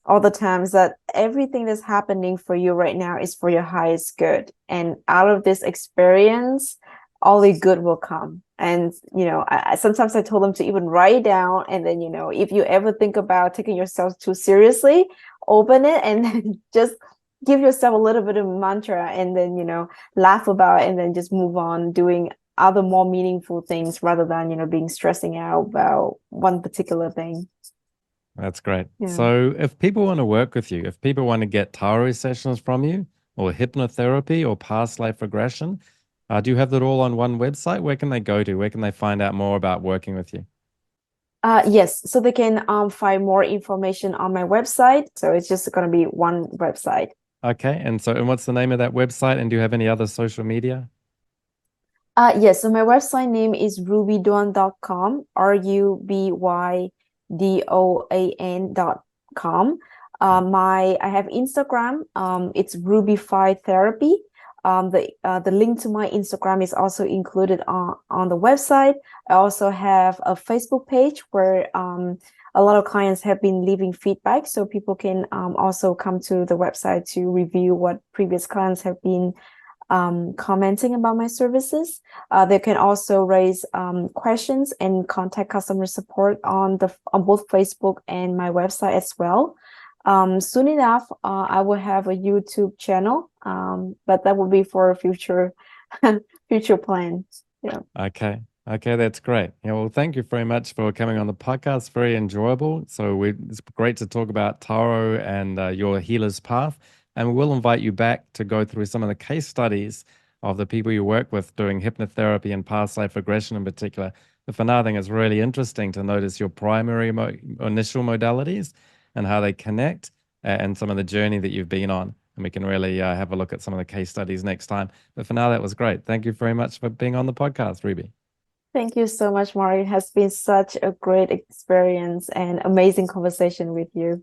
all the times, that everything that's happening for you right now is for your highest good. And out of this experience, only good will come. And, I sometimes I told them to even write it down. And then, if you ever think about taking yourself too seriously, open it and then just give yourself a little bit of mantra and then, laugh about it and then just move on doing other more meaningful things rather than, being stressing out about one particular thing. That's great. Yeah. So if people want to work with you, if people want to get tarot sessions from you, or hypnotherapy, or past life regression, do you have that all on one website? Where can they go to? Where can they find out more about working with you? Yes, so they can find more information on my website. So it's just going to be one website. Okay. And what's the name of that website? And do you have any other social media? Yes, so my website name is rubydoan.com, rubydoan.com. I have Instagram. It's Ruby5 Therapy. The link to my Instagram is also included on the website. I also have a Facebook page where a lot of clients have been leaving feedback, so people can also come to the website to review what previous clients have been commenting about my services. They can also raise questions and contact customer support on both Facebook and my website as well. Soon enough, I will have a YouTube channel, but that will be for a future plans. Yeah. Okay, that's great. Yeah, well, thank you very much for coming on the podcast. Very enjoyable. So it's great to talk about tarot and your healer's path. And we'll invite you back to go through some of the case studies of the people you work with doing hypnotherapy and past life regression in particular. But for now, I think it's really interesting to notice your primary initial modalities and how they connect, and some of the journey that you've been on. And we can really have a look at some of the case studies next time. But for now, that was great. Thank you very much for being on the podcast, Ruby. Thank you so much, Mari. It has been such a great experience and amazing conversation with you.